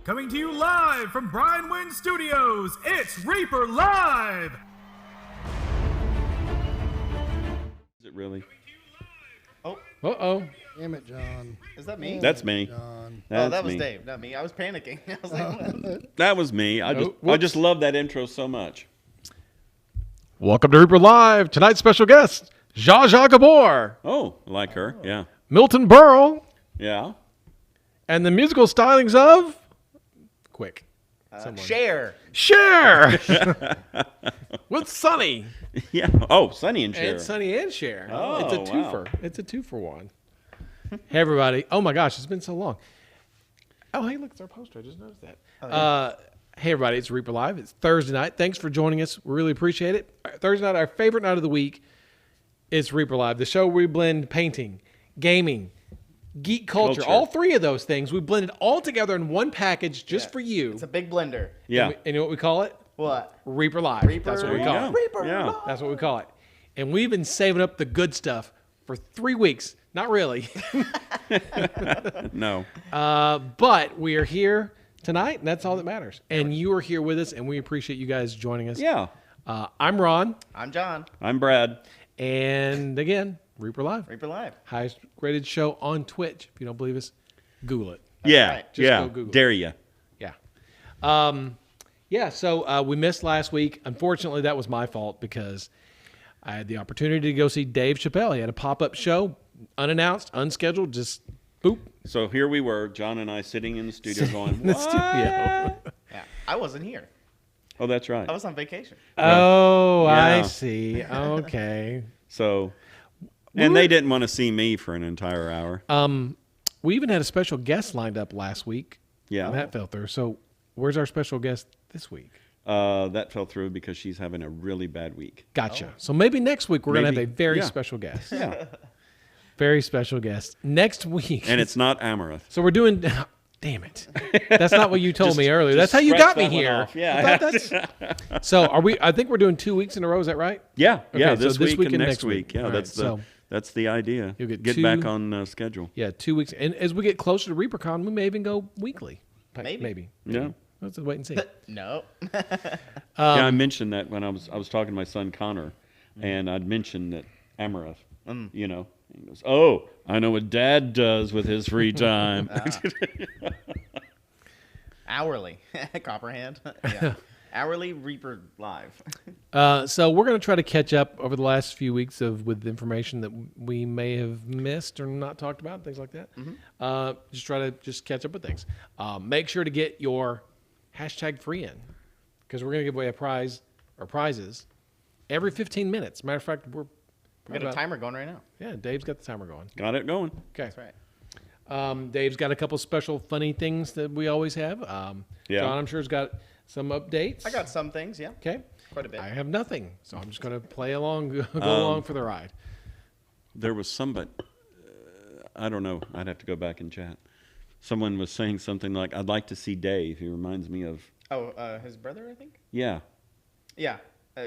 Coming to you live from Brian Wynn Studios, it's Reaper Live! Is it really? Oh. Uh-oh. Damn it, John. Is that me? That's me. John. That's Oh, that was me. Dave, not me. I was panicking. I was like, what? That was me. I just love that intro so much. Welcome to Reaper Live. Tonight's special guest, Zsa Zsa Gabor, Oh, I like her. Yeah. Milton Berle, Yeah. and the musical stylings of... Quick. Share. Cher! With Sonny. Yeah. Oh, Sonny and Cher. And Sonny and Cher. Oh, it's a twofer. wow. It's a 2-for-1. Hey, everybody. Oh, my gosh. It's been so long. Oh, hey, look. It's our poster. I just noticed that. Oh, yeah. Hey, everybody. It's Reaper Live. It's Thursday night. Thanks for joining us. We really appreciate it. Thursday night, our favorite night of the week, is Reaper Live, the show where we blend painting, gaming, geek culture, all three of those things. We blend it all together in one package just for you. It's a big blender. Yeah. And you know what we call it? What? Reaper Live. Reaper That's what we Live. call it. Reaper Yeah. Live. That's what we call it. And we've been saving up the good stuff for 3 weeks. Not really. No. But we are here tonight, and that's all that matters. And you are here with us, and we appreciate you guys joining us. Yeah. I'm Ron. I'm John. I'm Brad. And again, Reaper Live. Reaper Live. Highest rated show on Twitch. If you don't believe us, Google it. Yeah. right. Just Yeah. go Google it. Dare you. Yeah. So we missed last week. Unfortunately, that was my fault because I had the opportunity to go see Dave Chappelle. He had a pop-up show, unannounced, unscheduled, just boop. So here we were, John and I sitting in the studio going, in the what? studio. Yeah. I wasn't here. Oh, that's right. I was on vacation. Oh, Yeah. I see. Okay. So, and they didn't want to see me for an entire hour. We even had a special guest lined up last week. Yeah. And that fell through. So where's our special guest this week? That fell through because she's having a really bad week. Gotcha. So maybe next week we're going to have a Maybe. very Yeah. special guest. Yeah. Very special guest. Next week. And it's not Amaranth. So we're doing... Damn it. That's not what you told me earlier. That's Just how you scratch got me that one here. off. Yeah. So are we... I think we're doing 2 weeks in a row. Is that right? Yeah, yeah, Okay, so this, week and next week. Yeah, All that's right, the that's the idea. You'll get back two- on schedule. Yeah, 2 weeks. And as we get closer to ReaperCon, we may even go weekly. Maybe. Yeah. Let's wait and see. No. Yeah, I mentioned that when I was talking to my son Connor, and I'd mentioned that Amaranth. You know, he goes, "Oh, I know what Dad does with his free time." Hourly. Copperhand. Yeah. Hourly Reaper Live. So we're going to try to catch up over the last few weeks with information that we may have missed or not talked about, things like that. Just try to catch up with things. Make sure to get your hashtag free in because we're going to give away a prize or prizes every 15 minutes. Matter of fact, We got a timer going right now. Yeah, Dave's got the timer going. Got it going. Okay. That's right. Dave's got a couple special funny things that we always have. Yeah. John, I'm sure, has got some updates. I got some things, yeah. Okay. Quite a bit. I have nothing, so I'm just going to play along, go along for the ride. There was somebody, I don't know. I'd have to go back and chat. Someone was saying something like, "I'd like to see Dave." He reminds me of. Oh, his brother, I think? Yeah. Yeah.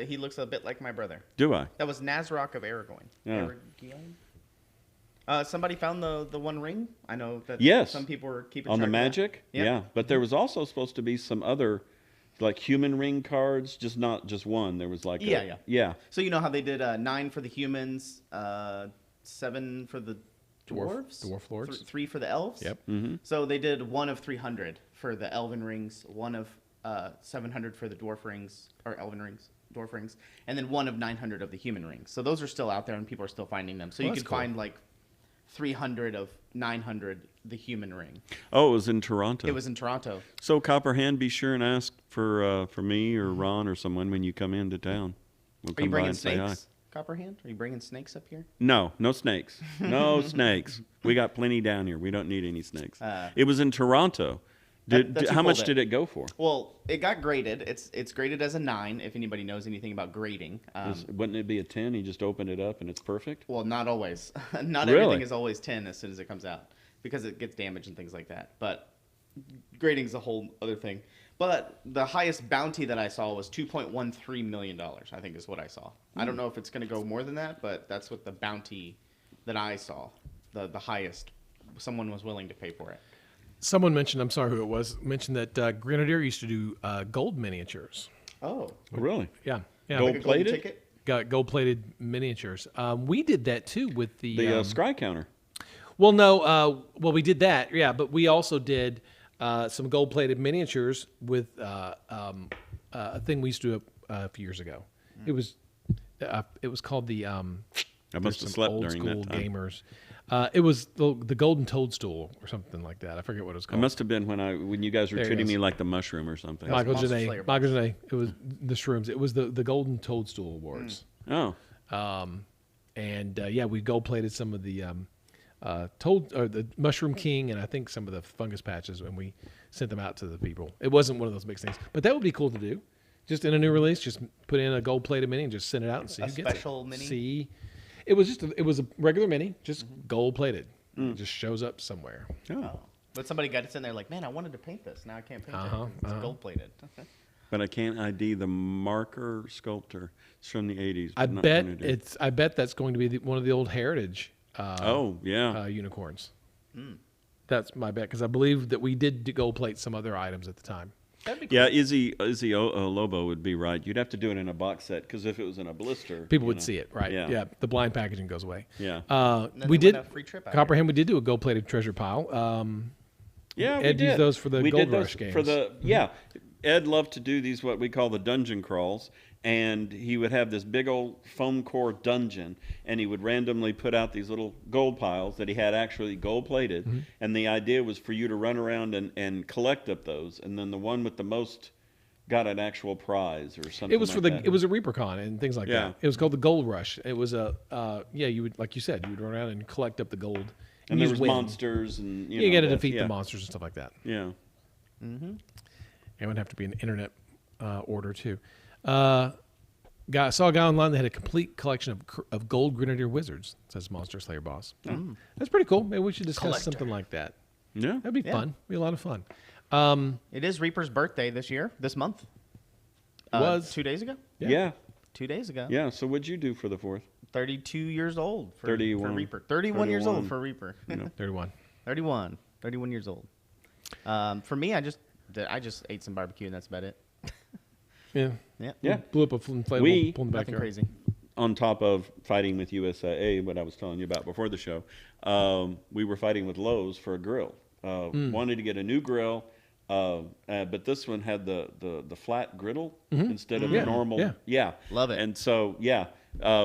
He looks a bit like my brother. Do I? That was Nazrock of Aragorn. Yeah. Somebody found the one ring. I know that Yes. some people were keeping On the track of that. magic? Yeah. But there was also supposed to be some other, like human ring cards, just not just one. There was like Yeah. So you know how they did 9 for the humans, 7 for the dwarves, Dwarf lords. 3 for the elves. Yep. So they did 1 of 300 for the elven rings, 1 of 700 for the dwarf rings or elven rings, dwarf rings, and then 1 of 900 of the human rings. So those are still out there, and people are still finding them. So you that's can cool. find like 300 of 900 the human ring. Oh, it was in Toronto. It was in Toronto. So Copperhand, be sure and ask for me or Ron or someone when you come into town. We'll Are you come by bringing and say hi. snakes, Copperhand? Are you bringing snakes up here? No, no snakes. No snakes. We got plenty down here. We don't need any snakes. Uh, It was in Toronto. That's How who much pulled did it go for? Well, it got graded. It's graded as a 9. If anybody knows anything about grading, Wouldn't it be a 10? You just open it up and it's perfect? well, not always. Not Really? everything is always 10 as soon as it comes out because it gets damaged and things like that. But grading's a whole other thing. But the highest bounty that I saw was $2.13 million. I think is what I saw. I don't know if it's going to go more than that, but that's what the bounty that I saw, the highest someone was willing to pay for it. Someone mentioned, I'm sorry who it was, mentioned that Grenadier used to do gold miniatures. Oh, Really? Yeah. like a Gold golden plated? ticket? Got gold-plated miniatures. We did that too with the. The scry counter. Well, no. We did that. Yeah, but we also did some gold-plated miniatures with a thing we used to do a few years ago. It was called the. I there's must have some slept old during school that time. gamers. It was the Golden Toadstool or something like that. I forget what it was It called. must have been when you guys were There it treating is. me like the mushroom or something. Michael Monster Janae. Slayer Michael Janae. It was the shrooms. It was the Golden Toadstool Awards. Oh. And we gold plated some of the the Mushroom King and I think some of the fungus patches when we sent them out to the people. It wasn't one of those big things, but that would be cool to do. Just in a new release, just put in a gold plated mini and just send it out and see A who gets special it. mini? See, it was a regular mini, just gold plated. It just shows up somewhere. Oh. But somebody got it in there like, man, I wanted to paint this. Now I can't paint it. It's gold plated. But I can't ID the marker sculptor. It's from the 80s. I but not bet Grenadier. I bet that's going to be one of the old heritage. Oh, yeah. Unicorns. That's my bet because I believe that we did gold plate some other items at the time. That'd be cool. Yeah, Izzy Lobo would be right. You'd have to do it in a box set because if it was in a blister, People would see it, right? Yeah. The blind packaging goes away. Yeah. And then We they win did a free trip out Copperhand. We did do a gold plated treasure pile. Yeah, Ed we used did. those for the we Gold did those Rush games. For the Ed loved to do these what we call the dungeon crawls, and he would have this big old foam core dungeon, and he would randomly put out these little gold piles that he had actually gold plated, and the idea was for you to run around and collect up those, and then the one with the most got an actual prize or something. It was like for the that. it was a ReaperCon and things like Yeah. that. It was called the Gold Rush. It was you would like you said you would run around and collect up the gold. and you there just was win. monsters and You got to that- defeat yeah. the monsters and stuff like that. Yeah. It would have to be an internet order too. Saw a guy online that had a complete collection of gold Grenadier wizards. Says Monster Slayer Boss. That's pretty cool. Maybe we should discuss Collector. something like that. Yeah. That'd be fun. Be a lot of fun. It is Reaper's birthday this month. Was 2 days ago? Yeah. 2 days ago. Yeah. So what'd you do for the 4th? 32 years old for 31. Reaper. 31 years old 31. for Reaper. 31. 31 years old. For me, I just ate some barbecue and that's about it. Yeah. Yeah. Yeah. Blew up a inflatable We- pool in the Nothing backyard. crazy. On top of fighting with USAA, what I was telling you about before the show, we were fighting with Lowe's for a grill. Wanted to get a new grill, but this one had the flat griddle instead of Yeah, a normal. yeah. Love it. And so,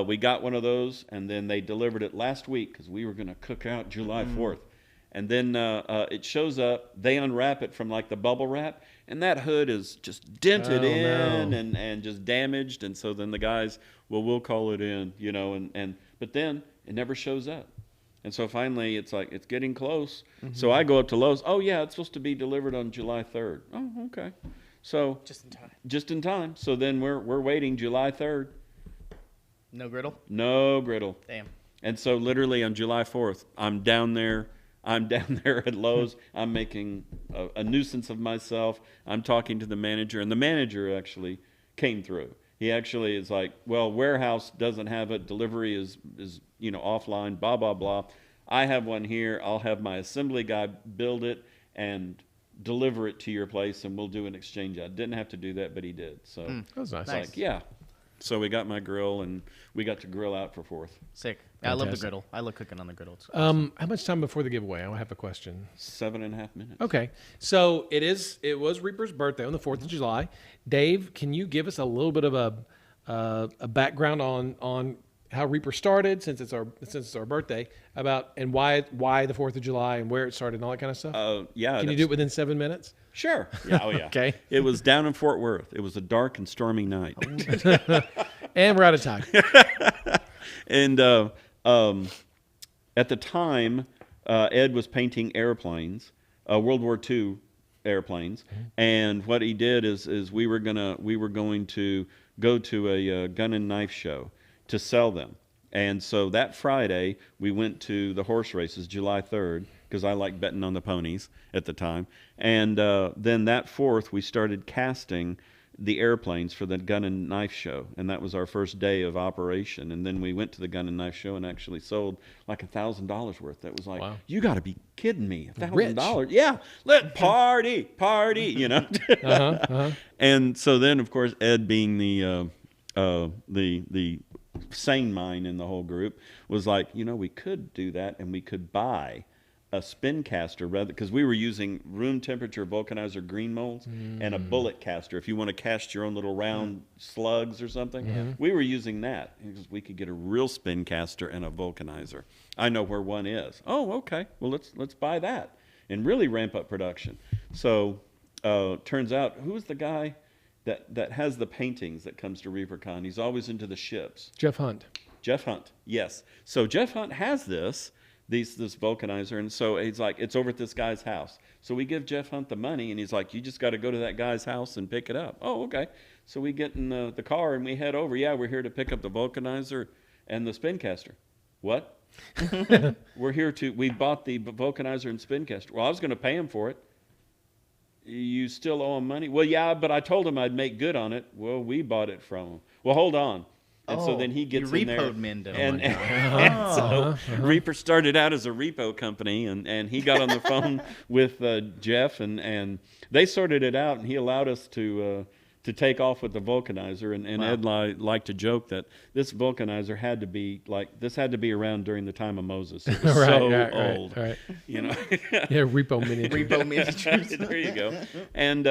we got one of those, and then they delivered it last week because we were going to cook out July 4th. And then it shows up. They unwrap it from like the bubble wrap, and that hood is just dented Oh, in no. and just damaged. And so then the guys, we'll call it in, but then it never shows up. And so finally, it's like it's getting close. So I go up to Lowe's. Oh yeah, it's supposed to be delivered on July 3rd. Oh, okay. So Just in time. just in time. So then we're waiting July 3rd. No griddle? No griddle. Damn. And so literally on July 4th, I'm down there at Lowe's. I'm making a nuisance of myself. I'm talking to the manager, and the manager actually came through. He actually is like, well, warehouse doesn't have it. Delivery is offline, blah, blah, blah. I have one here. I'll have my assembly guy build it and deliver it to your place, and we'll do an exchange. I didn't have to do that, but he did. So That was nice. Nice. like, yeah. So we got my grill, and we got to grill out for 4th. Sick. I love the Fantastic. griddle. I love cooking on the griddle. It's How much time before the giveaway? I have a question. 7.5 minutes. Okay, so it was Reaper's birthday on the 4th of July. Dave, can you give us a little bit of a background on how Reaper started since it's our birthday and why the 4th of July and where it started and all that kind of stuff? Yeah. Can you do it within 7 minutes? Sure. Yeah. Oh, yeah. Okay. It was down in Fort Worth. It was a dark and stormy night. And we're out of time. And at the time, Ed was painting airplanes, World War II airplanes. And what he did is we were going to go to a gun and knife show to sell them. And so that Friday, we went to the horse races, July 3rd, because I liked betting on the ponies at the time. And then that 4th, we started casting the airplanes for the gun and knife show, and that was our first day of operation. And then we went to the gun and knife show and actually sold like $1,000 worth. That was like, Wow. you got to be kidding me, $1,000? Yeah, let party, you know. And so then, of course, Ed being the sane mind in the whole group was like, you know, we could do that, and we could buy a spin caster rather, because we were using room temperature vulcanizer green molds and a bullet caster. If you want to cast your own little round slugs or something, we were using that because we could get a real spin caster and a vulcanizer. I know where one is. Oh, okay. Well, let's buy that and really ramp up production. So turns out, who's the guy that has the paintings that comes to ReaperCon? He's always into the ships. Jeff Hunt. Jeff Hunt, yes. So Jeff Hunt has this vulcanizer, and so he's like, it's over at this guy's house. So we give Jeff Hunt the money, and he's like, you just got to go to that guy's house and pick it up. Oh, okay. So we get in the car and we head over. Yeah, we're here to pick up the vulcanizer and the spin caster. What? We bought the vulcanizer and spin caster. Well, I was going to pay him for it. You still owe him money? Well, yeah, but I told him I'd make good on it. Well, we bought it from him. Well, hold on. And so then he gets in there. Mendo. And so Reaper started out as a repo company, and he got on the phone with Jeff, and they sorted it out, and he allowed us to take off with the vulcanizer. And Wow. Ed liked to joke that this vulcanizer had to be around during the time of Moses. It was old. Right. You know? Yeah, repo miniature. Repo miniatures. There you go. And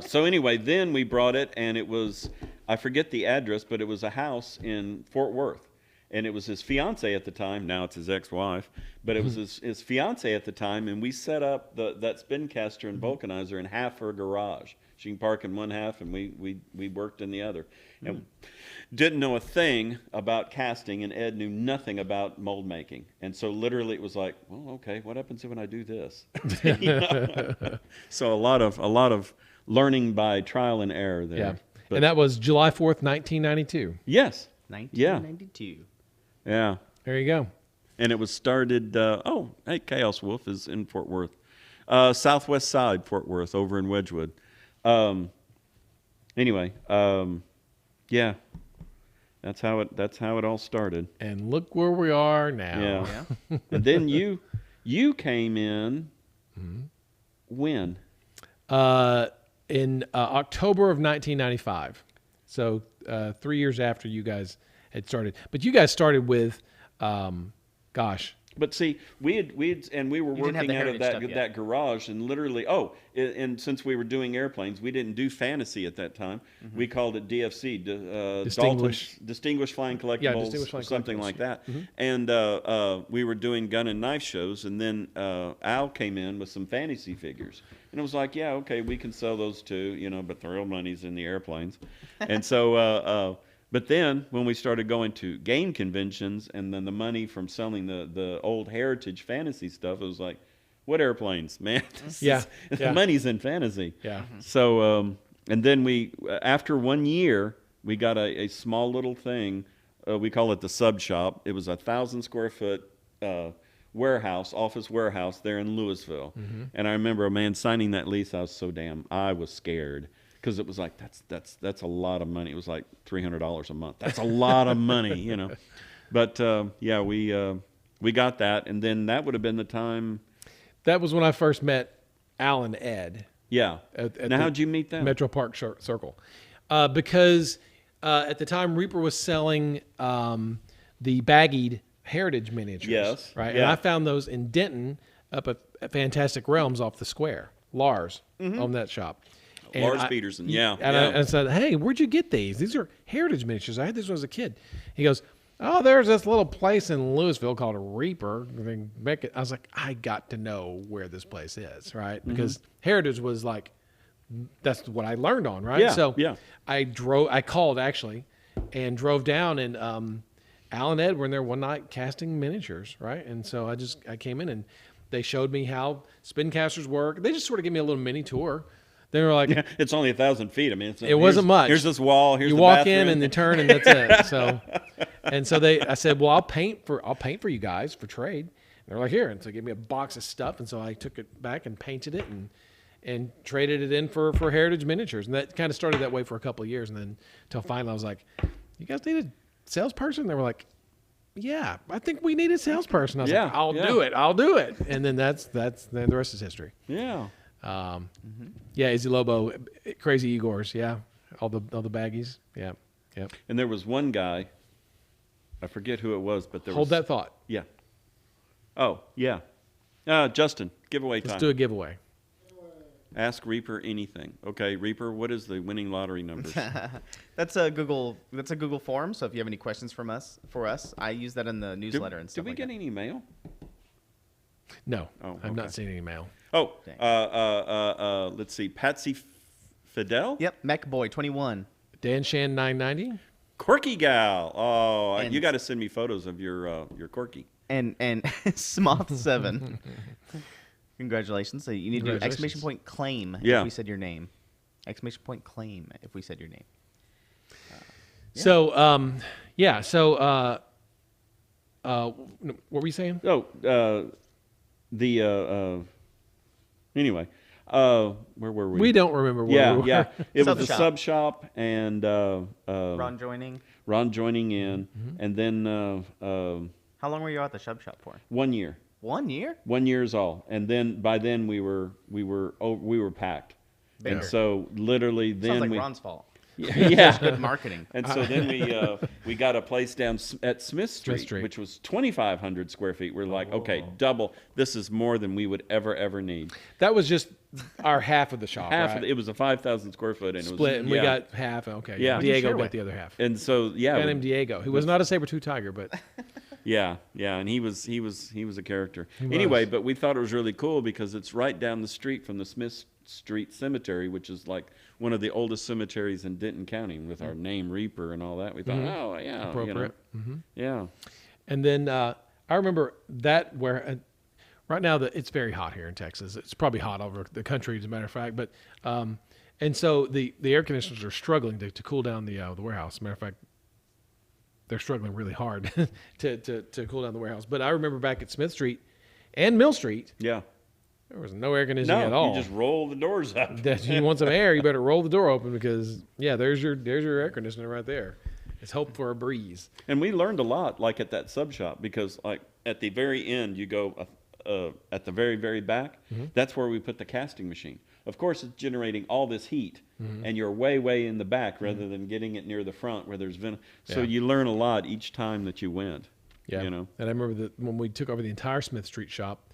so anyway, then we brought it, and it was, I forget the address, but it was a house in Fort Worth. And it was his fiance at the time. Now it's his ex-wife, but it was his fiance at the time. And we set up that spin caster and vulcanizer in half her garage. She can park in one half, and we worked in the other. And didn't know a thing about casting, and Ed knew nothing about mold making. And so literally it was like, well, okay, what happens when I do this? You know? So a lot of learning by trial and error there. Yeah. But And that was July 4th, 1992. yes. 1992. Yeah. There you go. And it was started, Chaos Wolf is in Fort Worth. Southwest side, Fort Worth, over in Wedgwood. Anyway, yeah. That's how it all started. And look where we are now. Yeah. And then you came in when? In October of 1995. So 3 years after you guys had started. But you guys started with, But see, we were didn't have working the out of heritage stuff yet. that garage, and literally, and since we were doing airplanes, we didn't do fantasy at that time. We called it DFC, Distinguished Flying Collectibles, Yeah, Distinguished Flying or something Collectibles. like that. And we were doing gun and knife shows, and then Al came in with some fantasy figures, and it was like, yeah, okay, we can sell those too, but the real money's in the airplanes, and so. But then when we started going to game conventions, and then the money from selling the old heritage fantasy stuff, it was like, what airplanes, man? The money's in fantasy. Yeah. So, and then after 1 year, we got a small little thing. We call it the sub shop. It was 1,000 square foot office warehouse there in Louisville. And I remember a man signing that lease. I was scared. Because it was like, that's a lot of money. It was like $300 a month. That's a lot of money, But we got that, and then that would have been the time. That was when I first met Al and Ed. Yeah. At Now, the how'd you meet them? Metro Park Circle. Because at the time, Reaper was selling the baggied heritage miniatures. Yes. Right? Yeah. And I found those in Denton up at Fantastic Realms off the square. Lars owned that shop. And Lars Peterson, yeah. And I said, hey, where'd you get these? These are heritage miniatures. I had these when I was a kid. He goes, oh, there's this little place in Louisville called a Reaper. I was like, I got to know where this place is, right? Because heritage was like, that's what I learned on, right? Yeah, So yeah. I called actually and drove down, and Al and Ed were in there one night casting miniatures, right? And so I came in, and they showed me how spin casters work. They just sort of gave me a little mini tour. They were like, it's only 1,000 feet. I mean, it wasn't much. Here's this wall. Here's you the walk bathroom. in and you turn, and that's it. So I said, well, I'll paint for you guys for trade. And they're like, here. And so they gave me a box of stuff, and so I took it back and painted it, and traded it in for Heritage Miniatures. And that kind of started that way for a couple of years. And then until finally I was like, you guys need a salesperson? They were like, yeah, I think we need a salesperson. I was like, I'll do it. And then then the rest is history. Yeah. Yeah, Izzy Lobo, Crazy Igors. Yeah, all the baggies. Yeah, yep. And there was one guy, I forget who it was, but there Hold was. that thought. Yeah. Oh, yeah. Justin, giveaway time. Let's do a giveaway. Ask Reaper anything. Okay, Reaper, what is the winning lottery numbers? That's a Google form. So if you have any questions for us, I use that in the newsletter and stuff. Did we get any mail? No, Oh, I've not okay. seen any mail. Oh, Dang. let's see. Patsy Fidel? Yep, Mech Boy 21. Dan Shan 990. Quirky gal. Oh, And- you got to send me photos of your Quirky. And Smoth 7. Congratulations. So you need to do Congratulations. exclamation point claim Yeah. if we said your name. Exclamation point claim if we said your name. So, yeah. So, what were you saying? Oh, anyway, where were we? We don't remember where Yeah, we were. yeah. It was Sub the shop. sub shop and Ron joining. Ron joining in, and then How long were you at the sub shop for? 1 year. 1 year? 1 year is all, and then by then we were packed, Bigger. and so literally then Sounds like we Ron's fault. yeah. Good marketing. And so then we got a place down at Smith Street, Street. which was 2,500 square feet. We're like, okay, double. This is more than we would ever need. That was just our half of the shop. Half right? of it was a 5,000 square foot, and split, it was and we yeah. got half. Okay, Yeah. Who'd you Diego share got with? the other half. And so yeah, Guy named Diego, who was not a saber-tooth tiger, but yeah, and he was a character. was. Anyway, but we thought it was really cool because it's right down the street from the Smith Street Cemetery, which is like one of the oldest cemeteries in Denton County, with our name Reaper and all that. We thought, oh yeah, appropriate. yeah. And then I remember that where right now it's very hot here in Texas. It's probably hot over the country, as a matter of fact. But and so the air conditioners are struggling to cool down the warehouse. As a matter of fact, they're struggling really hard to cool down the warehouse. But I remember back at Smith Street and Mill Street, Yeah. there was no air conditioning at all. You just roll the doors up. That you want some air, you better roll the door open because there's your air conditioner right there. It's hope for a breeze. And we learned a lot, like at that sub shop, because like at the very end, you go at the very, very back. That's where we put the casting machine. Of course, it's generating all this heat, and you're way in the back rather than getting it near the front where there's So Yeah. you learn a lot each time that you went. Yeah. You know. And I remember that when we took over the entire Smith Street shop,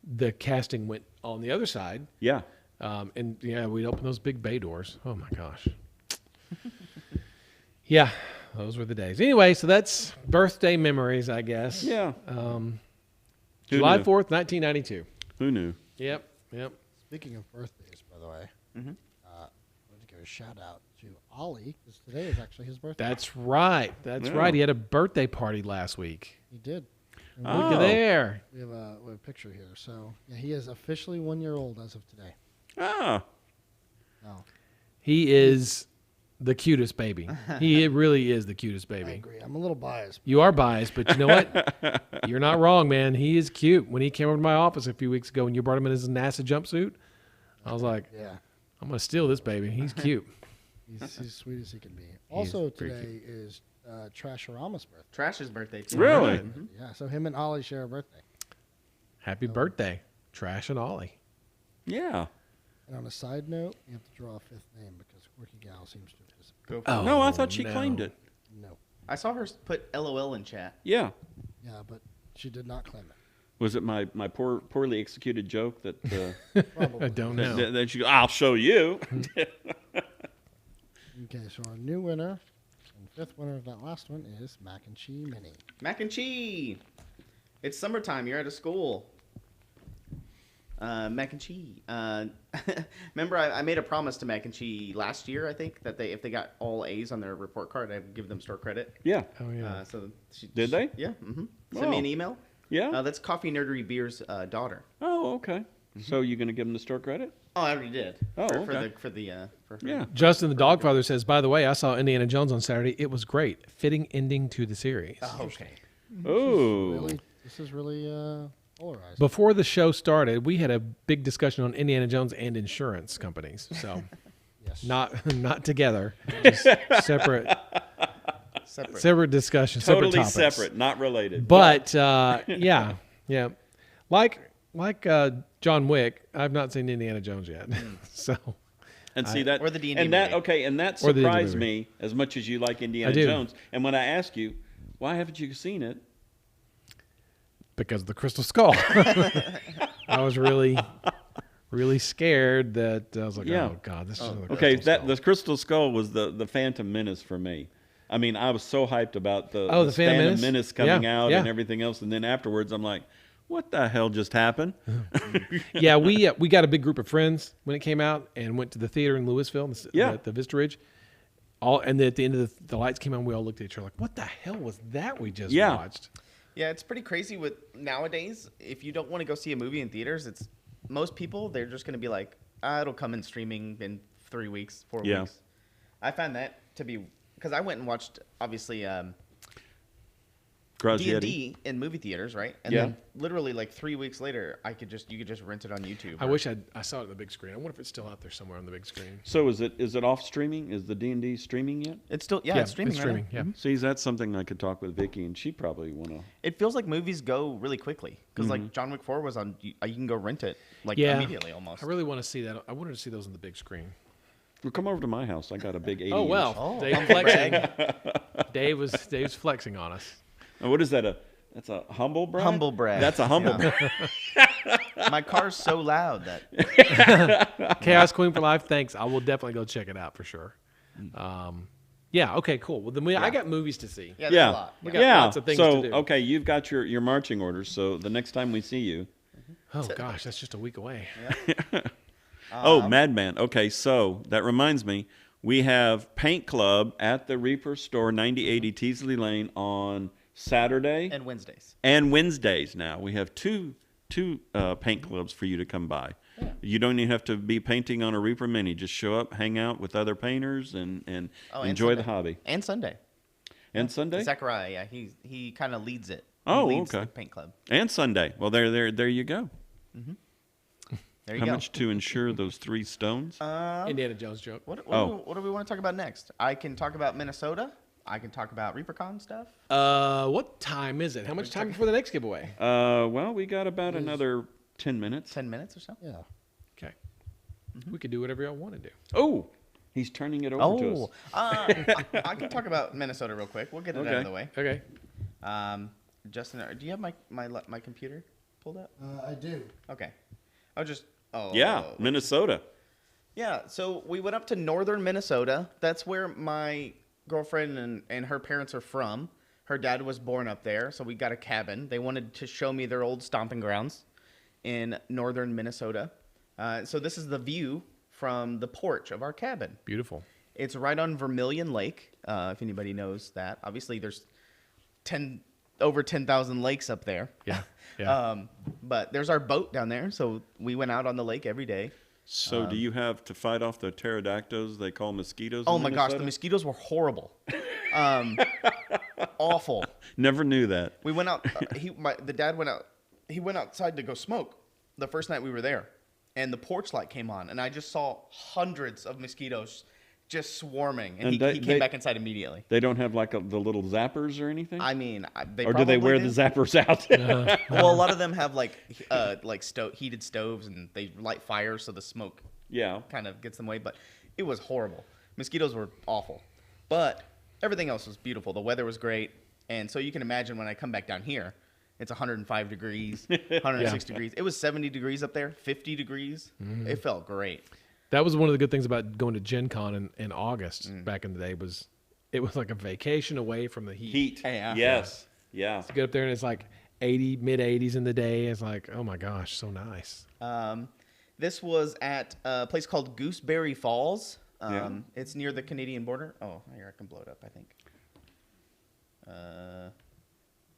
the casting went on the other side. Yeah. And we'd open those big bay doors. Oh my gosh. Yeah, those were the days. Anyway, so that's birthday memories, I guess. Yeah. Who July knew? 4th, 1992. Who knew? Yep. Speaking of birthdays, by the way, I wanted to give a shout out to Ollie, because today is actually his birthday. That's right. That's Yeah. right. He had a birthday party last week. He did. And Oh. Look at there. we have a picture here. So yeah, he is officially 1 year old as of today. Ah. Oh, He is the cutest baby. He really is the cutest I baby. agree. I'm a little biased. You are biased, but you know what? You're not wrong, man. He is cute. When he came over to my office a few weeks ago and you brought him in his NASA jumpsuit, I was like, Yeah, I'm going to steal this baby. He's cute. he's as sweet as he can be. Also, very today is Trashorama's birthday. Trash's birthday too. Really? Yeah, so him and Ollie share a birthday. Happy birthday, Trash and Ollie. Yeah. And on a side note, you have to draw a fifth name because Quirky Gal seems to have disappeared. Go for Oh. it. No, I thought she no. claimed it. No. I saw her put LOL in chat. Yeah. Yeah, but she did not claim it. Was it my poorly executed joke that Probably. I don't know. that she go, I'll show you? Okay, so our new winner and fifth winner of that last one is Mac and Cheese Mini. Mac and cheese. It's summertime. You're out of school. Mac and cheese. Remember, I made a promise to Mac and cheese last year. I think that if they got all A's on their report card, I'd give them store credit. Yeah. Oh, yeah. So Did they? Yeah. Send me Oh. an email. Yeah. That's Coffee Nerdery Beer's daughter. Oh, okay. So you're going to give them the store credit? Oh, I already did. Oh, for okay. her. Yeah. Justin the Dogfather says, by the way, I saw Indiana Jones on Saturday. It was great. Fitting ending to the series. Oh, okay. Oh. Really, this is really polarized. Before the show started, we had a big discussion on Indiana Jones and insurance companies. So Yes. not together, just separate discussions, Totally separate topics. separate, not related. But yeah, like John Wick, I've not seen Indiana Jones yet. So And see that, Or the D&D and that movie. okay, and that Or the D&D surprised movie. me as much as you like Indiana I do. Jones. And when I ask you, why haven't you seen it? because of the Crystal Skull, I was really scared that I was like, Yeah. oh god, this is another Okay, Crystal Skull. the Crystal Skull was the Phantom Menace for me. I mean, I was so hyped about the The Phantom Menace? coming Yeah, out yeah. and everything else, and then afterwards, I'm like, what the hell just happened? Yeah, we got a big group of friends when it came out and went to the theater in Louisville, the Vista Ridge. And then at the end of the lights came on, we all looked at each other like, what the hell was that we just Yeah. watched? Yeah, it's pretty crazy with nowadays. If you don't want to go see a movie in theaters, it's most people, they're just going to be like, it'll come in streaming in 3 weeks, 4 Yeah. weeks. I found that to be, because I went and watched, obviously, Garage Yeti. D&D in movie theaters, right? And Yeah. then literally like 3 weeks later, you could just rent it on YouTube. I wish I saw it on the big screen. I wonder if it's still out there somewhere on the big screen. So is it off streaming? Is the D&D streaming yet? It's still, it's streaming. right now. Yeah. See, that's something I could talk with Vicky, and she probably want to. It feels like movies go really quickly because Mm-hmm. like John Wick 4 was on. You can go rent it like Yeah. immediately almost. I really want to see that. I wanted to see those on the big screen. Well, come over to my house. I got a big 80. Oh well, Oh, Dave humble flexing. brag. Dave's flexing on us. What is that? That's a humble brag. Humble brag. That's a humble Yeah. brag. My car's so loud that Chaos Queen for Life. Thanks. I will definitely go check it out for sure. Yeah. Okay. Cool. Well, then I got movies to see. yeah, there's a Yeah, lot. We got yeah. lots of things so to do. okay, you've got your marching orders. So the next time we see you, Oh gosh, that's just a week away. oh Madman. Okay, so that reminds me, we have Paint Club at the Reaper Store, 9080 Teasley Lane on Saturday And Wednesdays. and Wednesdays. Now we have two paint clubs for you to come by. You don't even have to be painting on a Reaper Mini. Just show up, hang out with other painters, and Oh, enjoy the Sunday. hobby. And Sunday. And Sunday Zachariah, yeah, he kind of leads it. Oh, he leads okay. The paint club. and Sunday. Well, there you go. There you How go. much to insure those 3 stones? Indiana Jones joke. What do we want to talk about next? I can talk about Minnesota. I can talk about ReaperCon stuff. What time is it? How much time before the next giveaway? Well, we got about another 10 minutes. 10 minutes or so. Yeah. Okay. We could do whatever y'all want to do. Oh, he's turning it over to us. I can talk about Minnesota real quick. We'll get it out Okay. of the way. Okay. Justin, do you have my computer pulled up? I do. Okay. I'll just. Oh. Yeah, Minnesota. Yeah. So we went up to northern Minnesota. That's where my girlfriend and her parents are from. Her dad was born up there, so we got a cabin. They wanted to show me their old stomping grounds in northern Minnesota. So this is the view from the porch of our cabin. Beautiful. It's right on Vermilion Lake, if anybody knows that. Obviously, there's over 10,000 lakes up there. Yeah. Yeah. But there's our boat down there, so we went out on the lake every day. So do you have to fight off the pterodactyls they call mosquitoes? Oh in my gosh, the Minnesota? mosquitoes were horrible, awful. Never knew that. We went out. The dad went out. He went outside to go smoke the first night we were there, and the porch light came on, and I just saw hundreds of mosquitoes just swarming, and, And he came back inside immediately. They don't have like the little zappers or anything? I mean, they or do they probably wear do. the zappers out? Well, a lot of them have like heated stoves, and they light fires, so the smoke Yeah. kind of gets them away. But it was horrible. Mosquitoes were awful, but everything else was beautiful. The weather was great, and so you can imagine when I come back down here, it's 105 degrees, 106 degrees. It was 70 degrees up there, 50 degrees. It felt great. That was one of the good things about going to Gen Con in August back in the day was it was like a vacation away from the heat. Heat. Yeah. Yes. Yeah. To get up there and it's like 80, mid 80s in the day. It's like, oh my gosh, so nice. This was at a place called Gooseberry Falls. Yeah. It's near the Canadian border. Oh, here I can blow it up, I think.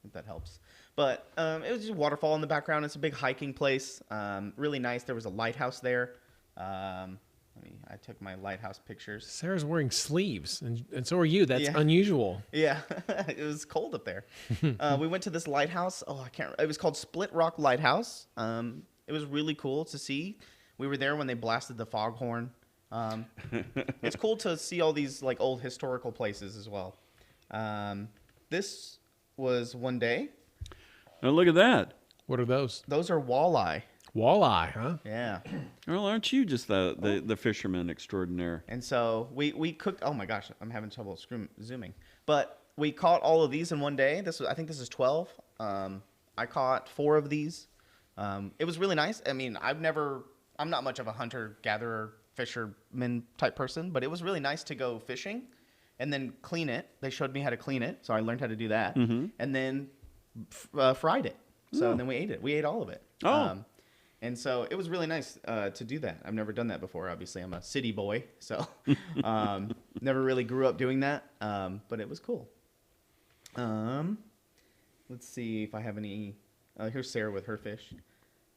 If that helps. But it was just a waterfall in the background. It's a big hiking place. Really nice. There was a lighthouse there. I took my lighthouse pictures. Sarah's wearing sleeves, and so are you. That's Yeah. unusual. Yeah, it was cold up there. We went to this lighthouse. It was called Split Rock Lighthouse. It was really cool to see. We were there when they blasted the foghorn. It's cool to see all these like old historical places as well. This was one day. Oh, look at that. What are those? Those are walleye. Walleye, huh? Yeah. Well, aren't you just the fisherman extraordinaire? And so we cooked. Oh my gosh, I'm having trouble zooming. But we caught all of these in one day. I think this is 12. I caught 4 of these. It was really nice. I mean, I'm not much of a hunter, gatherer, fisherman type person, but it was really nice to go fishing and then clean it. They showed me how to clean it, so I learned how to do that. Mm-hmm. And then fried it. So then we ate it. We ate all of it. Oh. And so it was really nice to do that. I've never done that before. Obviously, I'm a city boy, so never really grew up doing that. But it was cool. Let's see if I have any. Here's Sarah with her fish.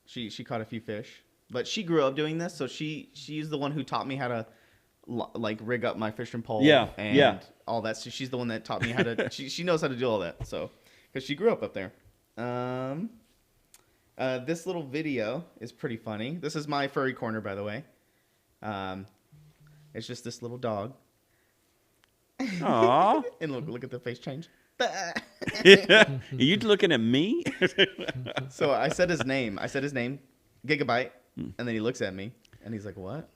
She caught a few fish, but she grew up doing this, so she's the one who taught me how to like rig up my fishing pole. And all that. So she's the one that taught me how to. she knows how to do all that. So because she grew up there. This little video is pretty funny. This is my furry corner, by the way. It's just this little dog. Aww. And look at the face change. Are you looking at me? So I said his name, Gigabyte, and then he looks at me, and he's like, "What?"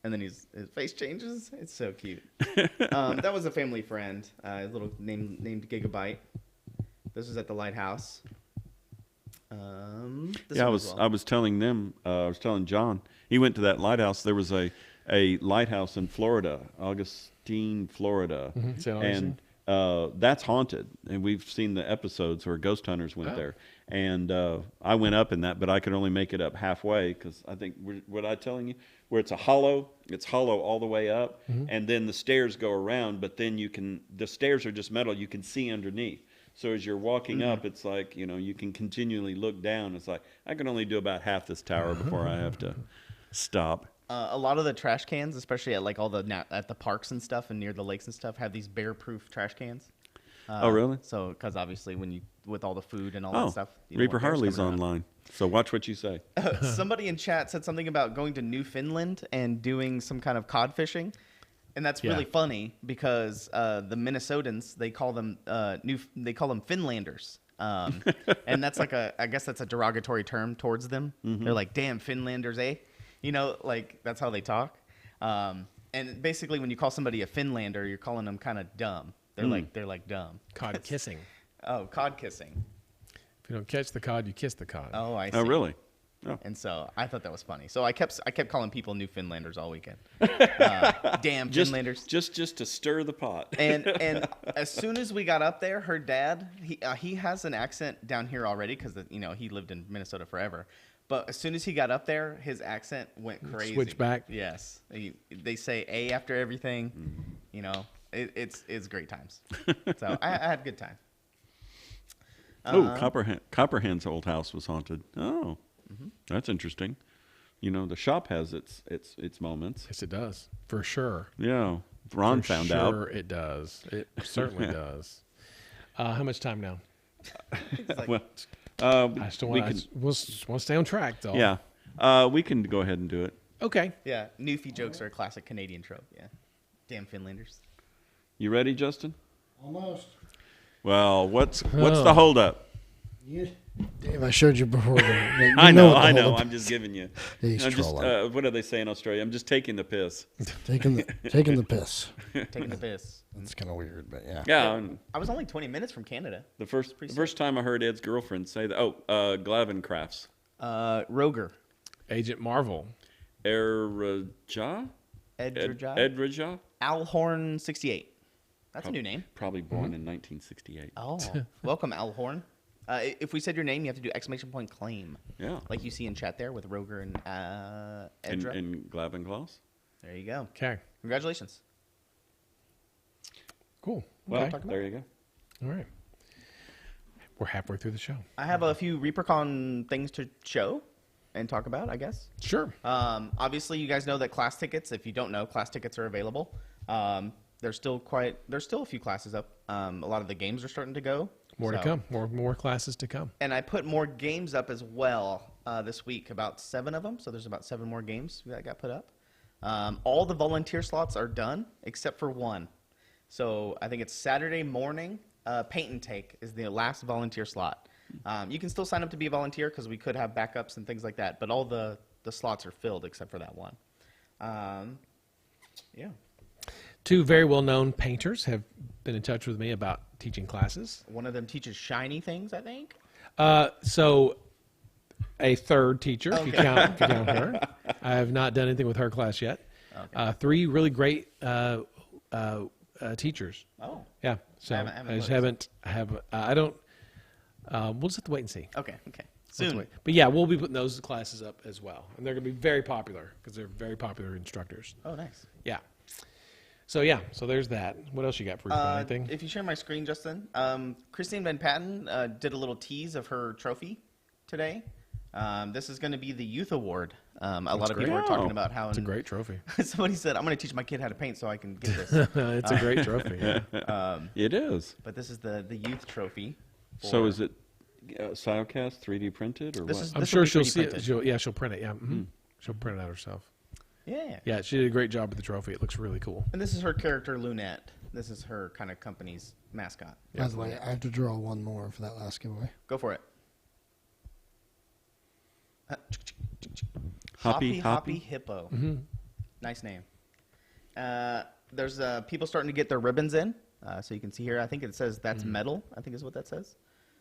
And then his face changes. It's so cute. That was a family friend, his little named Gigabyte. This was at the lighthouse. I was telling them. I was telling John. He went to that lighthouse. There was a lighthouse in Florida, Augustine, Florida, and that's haunted. And we've seen the episodes where ghost hunters went there. And I went up in that, but I could only make it up halfway because I think what I telling you, where it's hollow all the way up, and then the stairs go around. But then the stairs are just metal. You can see underneath. So as you're walking up, it's like, you can continually look down. It's like, I can only do about half this tower before I have to stop. A lot of the trash cans, especially at like at the parks and stuff and near the lakes and stuff, have these bear-proof trash cans. Oh, really? So, because obviously with all the food and all that stuff. Reaper Harley's online. So watch what you say. Somebody in chat said something about going to Newfoundland and doing some kind of cod fishing. And that's really funny because the Minnesotans, they call them Finlanders. And that's I guess that's a derogatory term towards them. Mm-hmm. They're like, damn, Finlanders, eh? Like that's how they talk. And basically when you call somebody a Finlander, you're calling them kind of dumb. They're like dumb. Cod kissing. Oh, cod kissing. If you don't catch the cod, you kiss the cod. Oh, I see. Oh, really? Oh. And so I thought that was funny. So I kept calling people Newfoundlanders all weekend. Damn Finlanders. Just to stir the pot. And as soon as we got up there, her dad, he has an accent down here already because he lived in Minnesota forever. But as soon as he got up there, his accent went crazy. Switch back. Yes, they say "a" after everything. It's great times. So I had a good time. Copperhand's old house was haunted. Oh. Mm-hmm. That's interesting. The shop has its moments. Yes, it does. For sure. Yeah. Ron found out. Sure it does. It certainly does. How much time now? I still want to stay on track, though. Yeah. We can go ahead and do it. Okay. Yeah. Newfie jokes are a classic Canadian trope. Yeah. Damn Finlanders. You ready, Justin? Almost. Well, what's the holdup? Dave, I showed you before. I know. I'm just giving you. He's trolling. What do they say in Australia? I'm just taking the piss. Taking the piss. Taking the piss. That's kind of weird, but yeah. Yeah. I was only 20 minutes from Canada. The first time I heard Ed's girlfriend say that. Glavin Crafts. Roger. Agent Marvel. Edraja? Edraja? Alhorn 68. That's a new name. Probably born in 1968. Oh, welcome, Alhorn. If we said your name, you have to do exclamation point claim. Yeah. Like you see in chat there with Roger and Edra. And Glavin Claus. There you go. Okay. Congratulations. Cool. Well, Okay. there you go. All right. We're halfway through the show. I have a few ReaperCon things to show and talk about, I guess. Sure. Obviously, you guys know that class tickets. If you don't know, class tickets are available. There's still a few classes up. A lot of the games are starting to go. More to come. More classes to come. And I put more games up as well this week, about 7 of them. So there's about 7 more games that got put up. All the volunteer slots are done except for one. So I think it's Saturday morning. Paint and Take is the last volunteer slot. You can still sign up to be a volunteer because we could have backups and things like that. But all the slots are filled except for that one. Yeah. 2 very well-known painters have been in touch with me about teaching classes. One of them teaches shiny things, I think. So a third teacher, if you count her. I have not done anything with her class yet. Okay. 3 really great teachers. Oh. Yeah. So I don't. We'll just have to wait and see. Okay. Soon. But yeah, we'll be putting those classes up as well, and they're going to be very popular because they're very popular instructors. Oh, nice. Yeah. So yeah, so there's that. What else you got for anything? If you share my screen, Justin, Christine Van Patten did a little tease of her trophy today. This is going to be the Youth Award. A lot of people are talking about how it's a great trophy. Somebody said, "I'm going to teach my kid how to paint so I can get this." It's a great trophy. Yeah. It is. But this is the Youth Trophy. So is it Silecast 3D printed or what? I'm sure she'll see it. She'll print it. Yeah. Mm-hmm. She'll print it out herself. Yeah. Yeah, she did a great job with the trophy. It looks really cool. And this is her character, Lunette. This is her kind of company's mascot. By the way, I have to draw one more for that last giveaway. Go for it. Hoppy Hippo. Mm-hmm. Nice name. There's people starting to get their ribbons in. So you can see here, I think it says that's metal, I think is what that says.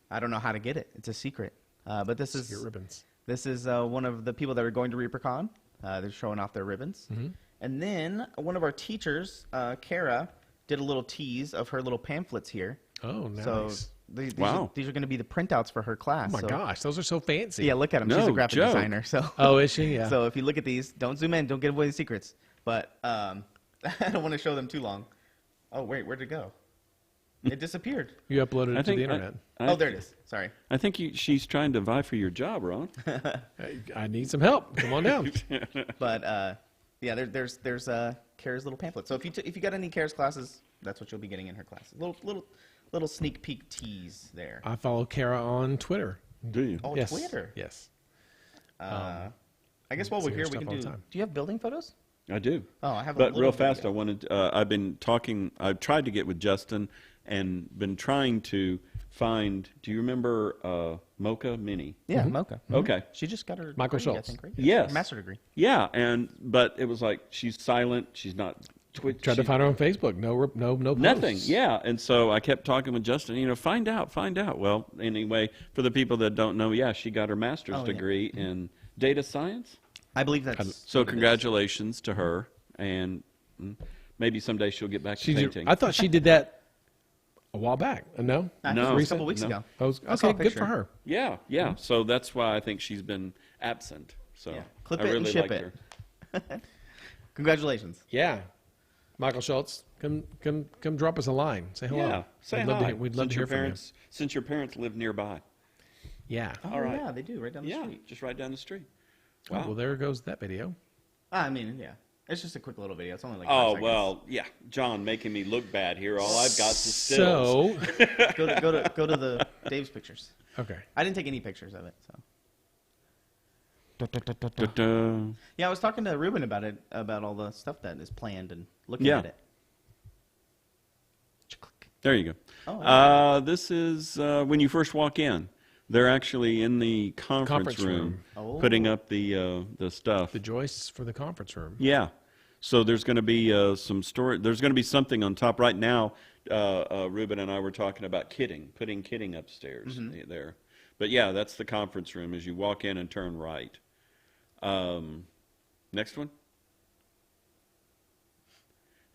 I don't know how to get it. It's a secret. But this is ribbons. This is one of the people that are going to ReaperCon. They're showing off their ribbons. Mm-hmm. And then one of our teachers, Kara, did a little tease of her little pamphlets here. Oh, nice. So these are going to be the printouts for her class. Oh my gosh, those are so fancy. Yeah, look at them. She's a graphic designer. So. Oh, is she? Yeah. So if you look at these, don't zoom in. Don't give away the secrets. But I don't want to show them too long. Oh, wait, where'd it go? It disappeared. You uploaded it to the internet. There it is. Sorry. I think she's trying to vie for your job, Ron. I need some help. Come on down. But yeah, there's Kara's little pamphlet. So if you got any Kara's classes, that's what you'll be getting in her classes. Little sneak peek tease there. I follow Kara on Twitter. Do you? Oh, yes. Twitter. Yes. I guess while we're here, we can do. Do you have building photos? I do. Oh, I have. But real fast, I wanted. I've been talking. I've tried to get with Justin, and been trying to find. Do you remember Mocha Mini? Yeah, Mocha. Mm-hmm. Okay. She just got her Michael degree, Schultz. I think, right? Yes. Her master degree. Yeah, but it was like she's silent. She's not. Tried to find her on Facebook. No posts. Nothing. Yeah, and so I kept talking with Justin. Find out. Well, anyway, for the people that don't know, yeah, she got her master's degree in data science. I believe that's. So congratulations to her, and maybe someday she'll get back to painting. I thought she did that a while back. No, I think it was a couple weeks ago. Okay, good for her. Yeah. So that's why I think she's been absent. So clip I it really and ship liked it. her. Congratulations. Yeah, Michael Schultz, come drop us a line. Say hello. Yeah, say hi. hi. We'd love to hear from you. Since your parents live nearby. Yeah. Oh, all right. Yeah, they do right down the street. Just right down the street. Wow. Wow. Well, there goes that video. I mean, yeah. It's just a quick little video. It's only like 5 Oh, seconds. well, yeah. John making me look bad here. All I've got is stills. So, go to the Dave's pictures. okay. I didn't take any pictures of it, so. Da-da. Yeah, I was talking to Ruben about it, about all the stuff that is planned and looking at it. There you go. Oh, this is when you first walk in. They're actually in the conference room putting up the stuff. The joists for the conference room. Yeah. So there's going to be some storage. There's going to be something on top right now. Ruben and I were talking about putting kitting upstairs there. But yeah, that's the conference room as you walk in and turn right. Next one.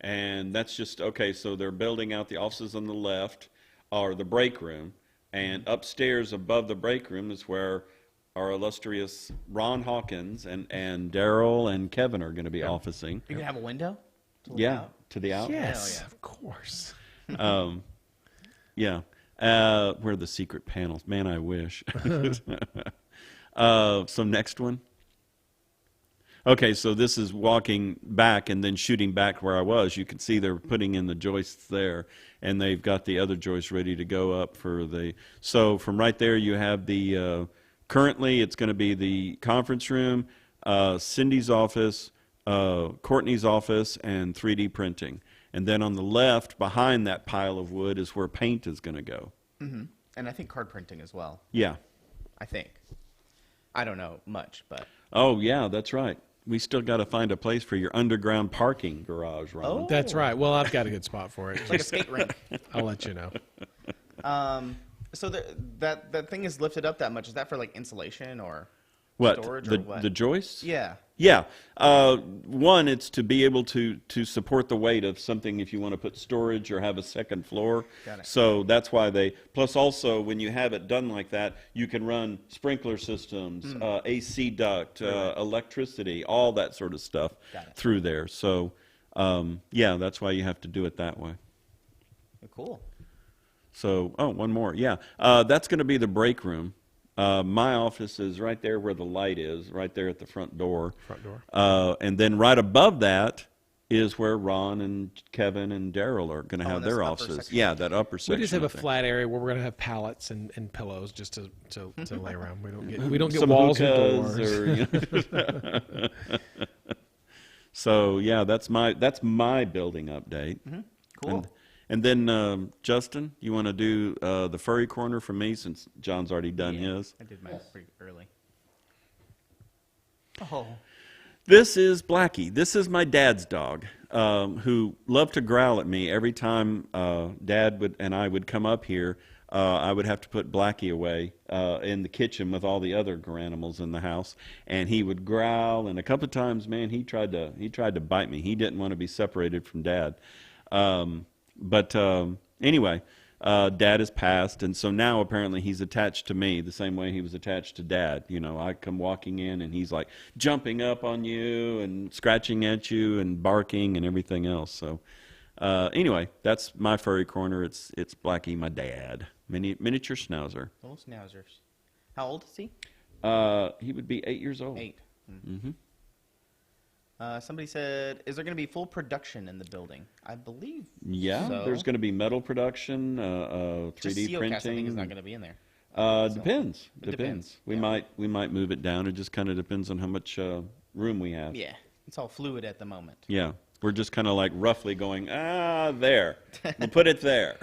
And that's just, okay, so they're building out the offices on the left, or the break room. And upstairs above the break room is where our illustrious Ron Hawkins and Daryl and Kevin are going to be officing. You're going to have a window? To the out. Yes, yeah. of course. Yeah. Where are the secret panels? Man, I wish. So next one. Okay, so this is walking back and then shooting back where I was. You can see they're putting in the joists there, and they've got the other joists ready to go up for the. So from right there, you have the. Currently, it's going to be the conference room, Cindy's office, Courtney's office, and 3D printing. And then on the left, behind that pile of wood, is where paint is going to go. Mm-hmm. And I think card printing as well. Yeah. I think. I don't know much, but. Oh, yeah, that's right. We still got to find a place for your underground parking garage, Ron. Oh. That's right. Well, I've got a good spot for it. It's like a skate rink. I'll let you know. So that thing is lifted up that much. Is that for like insulation or What? storage The, or what? the joists? Yeah. Yeah. One, it's to be able to support the weight of something if you want to put storage or have a second floor. Got it. So that's why plus also when you have it done like that, you can run sprinkler systems, AC duct, electricity, all that sort of stuff Got it. through there. So, yeah, that's why you have to do it that way. Cool. So, one more. Yeah. That's going to be the break room. My office is right there where the light is, right there at the front door. Front door. And then right above that is where Ron and Kevin and Daryl are going to have that's their the upper offices. section. Yeah, that upper section. We just have a up there. flat area where we're going to have pallets and pillows just to lay around. We don't get Some walls and hookahs doors. or, you know. So yeah, that's my building update. Cool. And then Justin, you want to do the furry corner for me since John's already done his. I did mine pretty early. Oh. This is Blackie. This is my dad's dog, who loved to growl at me every time Dad and I would come up here. I would have to put Blackie away in the kitchen with all the other animals in the house, and he would growl. And a couple of times, man, he tried to bite me. He didn't want to be separated from Dad. But anyway, Dad has passed, and so now apparently he's attached to me the same way he was attached to Dad. You know, I come walking in, and he's like jumping up on you and scratching at you and barking and everything else. So anyway, that's my furry corner. It's Blackie, my dad, miniature schnauzer. Little schnauzers. How old is he? He would be 8 years old. 8. Mm-hmm. Somebody said, is there going to be full production in the building? I believe Yeah, so. there's going to be metal production, 3D Just Sealcast, printing. I think, is not going to be in there. Depends. It depends. We Yeah. might move it down. It just kind of depends on how much room we have. Yeah. It's all fluid at the moment. Yeah. We're just kind of like roughly going, there. We'll put it there.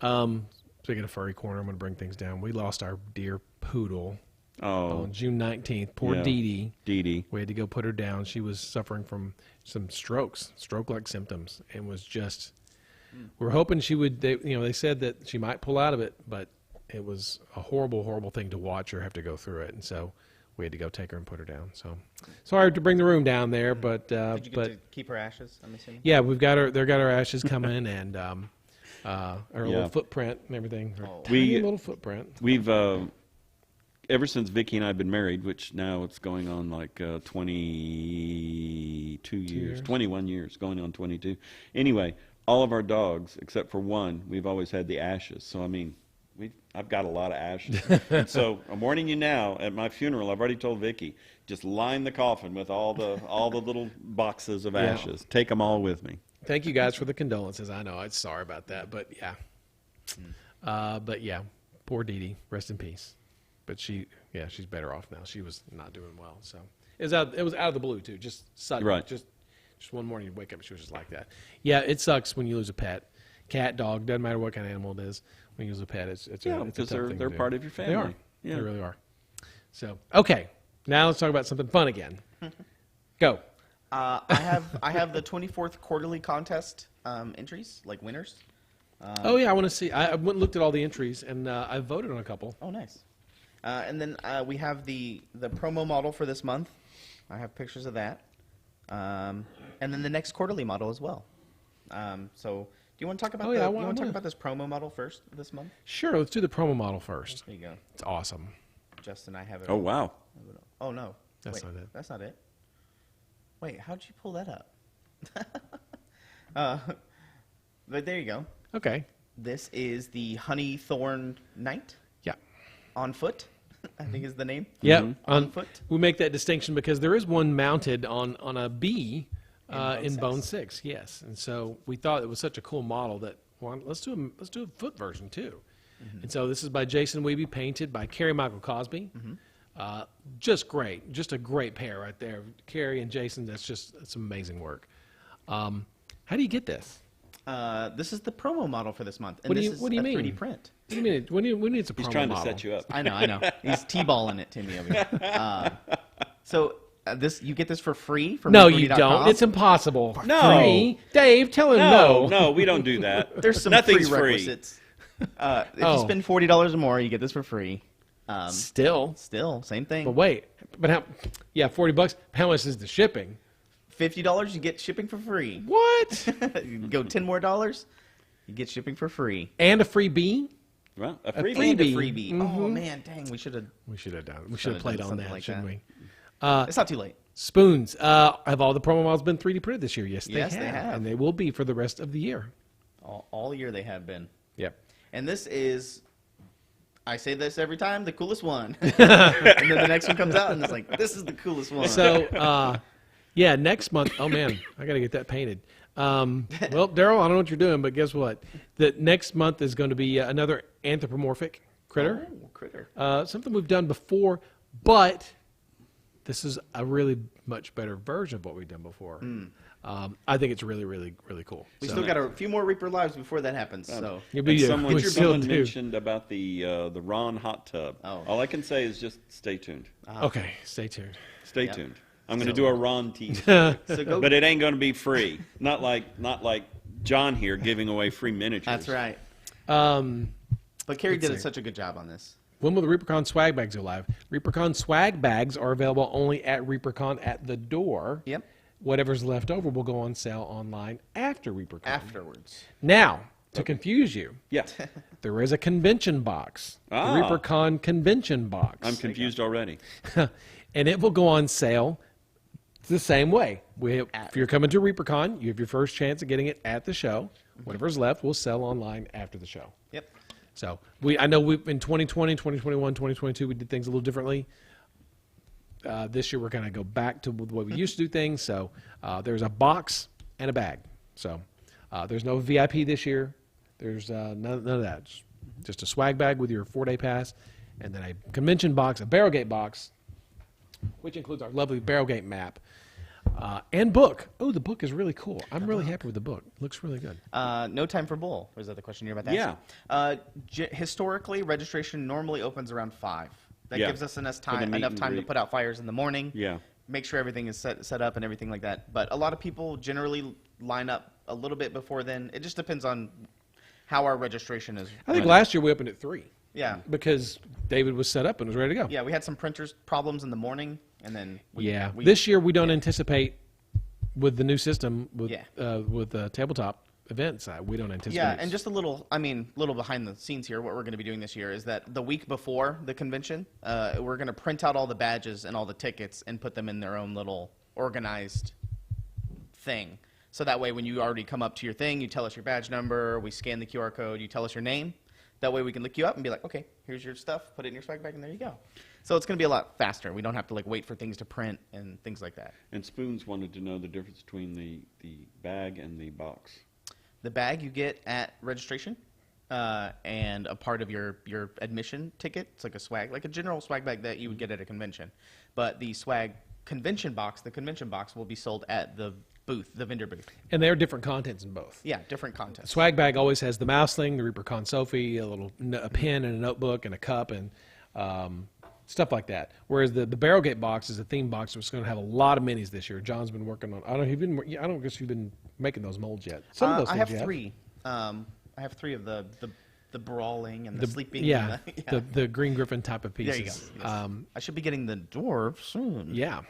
Speaking of furry corner, I'm going to bring things down. We lost our dear poodle Oh, on June 19th. Poor yeah. Dee Dee. Dee. We had to go put her down. She was suffering from some stroke-like symptoms, and was just. We're hoping she would. They said that she might pull out of it, but it was a horrible, horrible thing to watch her have to go through it, and so we had to go take her and put her down. So sorry to bring the room down there, but Did you get to keep her ashes, I'm assuming? yeah, we've got her. They've got her ashes coming, and her little footprint and everything. Her tiny little footprint. We've ever since Vicky and I have been married, which now it's going on like 22 years, 21 years, going on 22. Anyway, all of our dogs, except for one, we've always had the ashes. So, I mean, I've got a lot of ashes. And so I'm warning you now, at my funeral, I've already told Vicky, just line the coffin with all the little boxes of ashes. Take them all with me. Thank you guys for the condolences. I know, I'm sorry about that, but yeah. Poor Dee Dee, rest in peace. But she's better off now. She was not doing well, so it was out of the blue too, just sudden, Right. just one morning you wake up and she was just like that. Yeah, it sucks when you lose a pet, cat, dog, doesn't matter what kind of animal it is. When you lose a pet, it's a Because tough thing they're to do. part of your family. They are. Yeah. They really are. So okay, now let's talk about something fun again. Go. I have the 24th quarterly contest entries, like winners. Oh yeah, I want to see. I went and looked at all the entries, and I voted on a couple. Oh, nice. And then we have the promo model for this month. I have pictures of that. And then the next quarterly model as well. So do you want to talk about about this promo model first this month? Sure, let's do the promo model first. There you go. It's awesome. Justin, I have it. Oh, wow. Oh, no. That's Wait, not it. That's not it. Wait, how'd you pull that up? But there you go. Okay. This is the Honey Thorn Knight Yeah. on foot. I think is the name. Yep. On foot. We make that distinction because there is one mounted on a B in Bone 6. 6. Yes, and so we thought it was such a cool model that let's do a foot version too. And so this is by Jason Weeby, painted by Carrie Michael Cosby. Just great, just a great pair right there, Carrie and Jason. That's amazing work. How do you get this? This is the promo model for this month. And What do this you- is what do you a mean? 3D print. What do you mean? When it's a promo He's trying to model? set you up. I know. He's T-balling it to me over here. So you get this for free from No, you reaperlive.com. don't. It's impossible. No. Free. Dave, tell him No, no. no, we don't do that. There's some Nothing's free. prerequisites. If Oh. you spend $40 or more, you get this for free. Still. Still, same thing. But wait. But how? Yeah, $40. How much is the shipping? $50, you get shipping for free. What? You go $10 more, you get shipping for free. And a free bean? Well, a freebie. freebie. And a Freebie. freebie. Oh man, dang, we should have. We should have done. We should have Should've played done on something that, like shouldn't that. we? It's not too late. Spoons. Have all the promo models been 3D printed this year? Yes, they Yes, have. they have. And they will be for the rest of the year. All year they have been. Yep. And this is, I say this every time, the coolest one. And then the next one comes out and it's like, this is the coolest one. So, yeah, next month. Oh man, I got to get that painted. Well, Daryl, I don't know what you're doing, but guess what? The next month is going to be another anthropomorphic critter. Oh, critter. Something we've done before, but this is a really much better version of what we've done before. I think it's really, really, really cool. We So- still got a few more Reaper Lives before that happens. So Yeah, we And do. someone We still do. mentioned about the Ron hot tub. Oh. All I can say is just stay tuned. Okay, stay tuned. Stay Yep. tuned. I'm going to do a Ron teaser, so go. but it ain't going to be free. Not like John here giving away free miniatures. That's right. Um, But Carrie did see. such a good job on this. when will the ReaperCon swag bags go live? ReaperCon swag bags are available only at ReaperCon at the door. Yep. Whatever's left over will go on sale online after ReaperCon. Afterwards. Now, to confuse you, Yeah, there is a convention box. Ah. The ReaperCon convention box. I'm confused already. And it will go on sale the same way. If you're coming to ReaperCon, you have your first chance of getting it at the show. Whatever's left will sell online after the show. Yep. So I know in 2020, 2021, 2022, we did things a little differently. This year we're going to go back to the way we used to do things. So there's a box and a bag. So there's no VIP this year. There's none of that. It's just a swag bag with your 4-day pass, and then a convention box, a Barrowgate box, which includes our lovely Barrowgate map and book. Oh, the book is really cool. I'm really happy with the book. It looks really good. No time for bull. Was that the question you're about to ask? Yeah. Historically, registration normally opens around 5. That Yeah. gives us enough the time, meet enough and time to greet. put out fires in the morning. Yeah. Make sure everything is set up and everything like that. But a lot of people generally line up a little bit before then. It just depends on how our registration is. I think running. last year we opened at 3 Yeah. because David was set up and was ready to go. Yeah, we had some printers problems in the morning, and then we This year we don't anticipate with the new system with Yeah. with the tabletop events. We don't anticipate. Yeah, and just a little behind the scenes here. What we're going to be doing this year is that the week before the convention, we're going to print out all the badges and all the tickets and put them in their own little organized thing. So that way, when you already come up to your thing, you tell us your badge number, we scan the QR code, you tell us your name. That way, we can look you up and be like, okay, here's your stuff, put it in your swag bag, and there you go. So it's going to be a lot faster. We don't have to wait for things to print and things like that. And Spoons wanted to know the difference between the bag and the box. The bag you get at registration, and a part of your admission ticket. It's like a swag, like a general swag bag that you would get at a convention. But the convention box will be sold at the booth, the vendor booth. And there are different contents in both. Yeah, different content. Swag bag always has the mouse thing, the ReaperCon Sophie, a pen and a notebook and a cup and stuff like that. Whereas the Barrowgate box is a theme box that's going to have a lot of minis this year. John's been working on. I don't guess you've been making those molds yet. Some of those I things have you 3. I have 3 of the brawling and the sleeping. Yeah, and the Green Griffin type of pieces. There you go. Yes. I should be getting the dwarf soon. Yeah,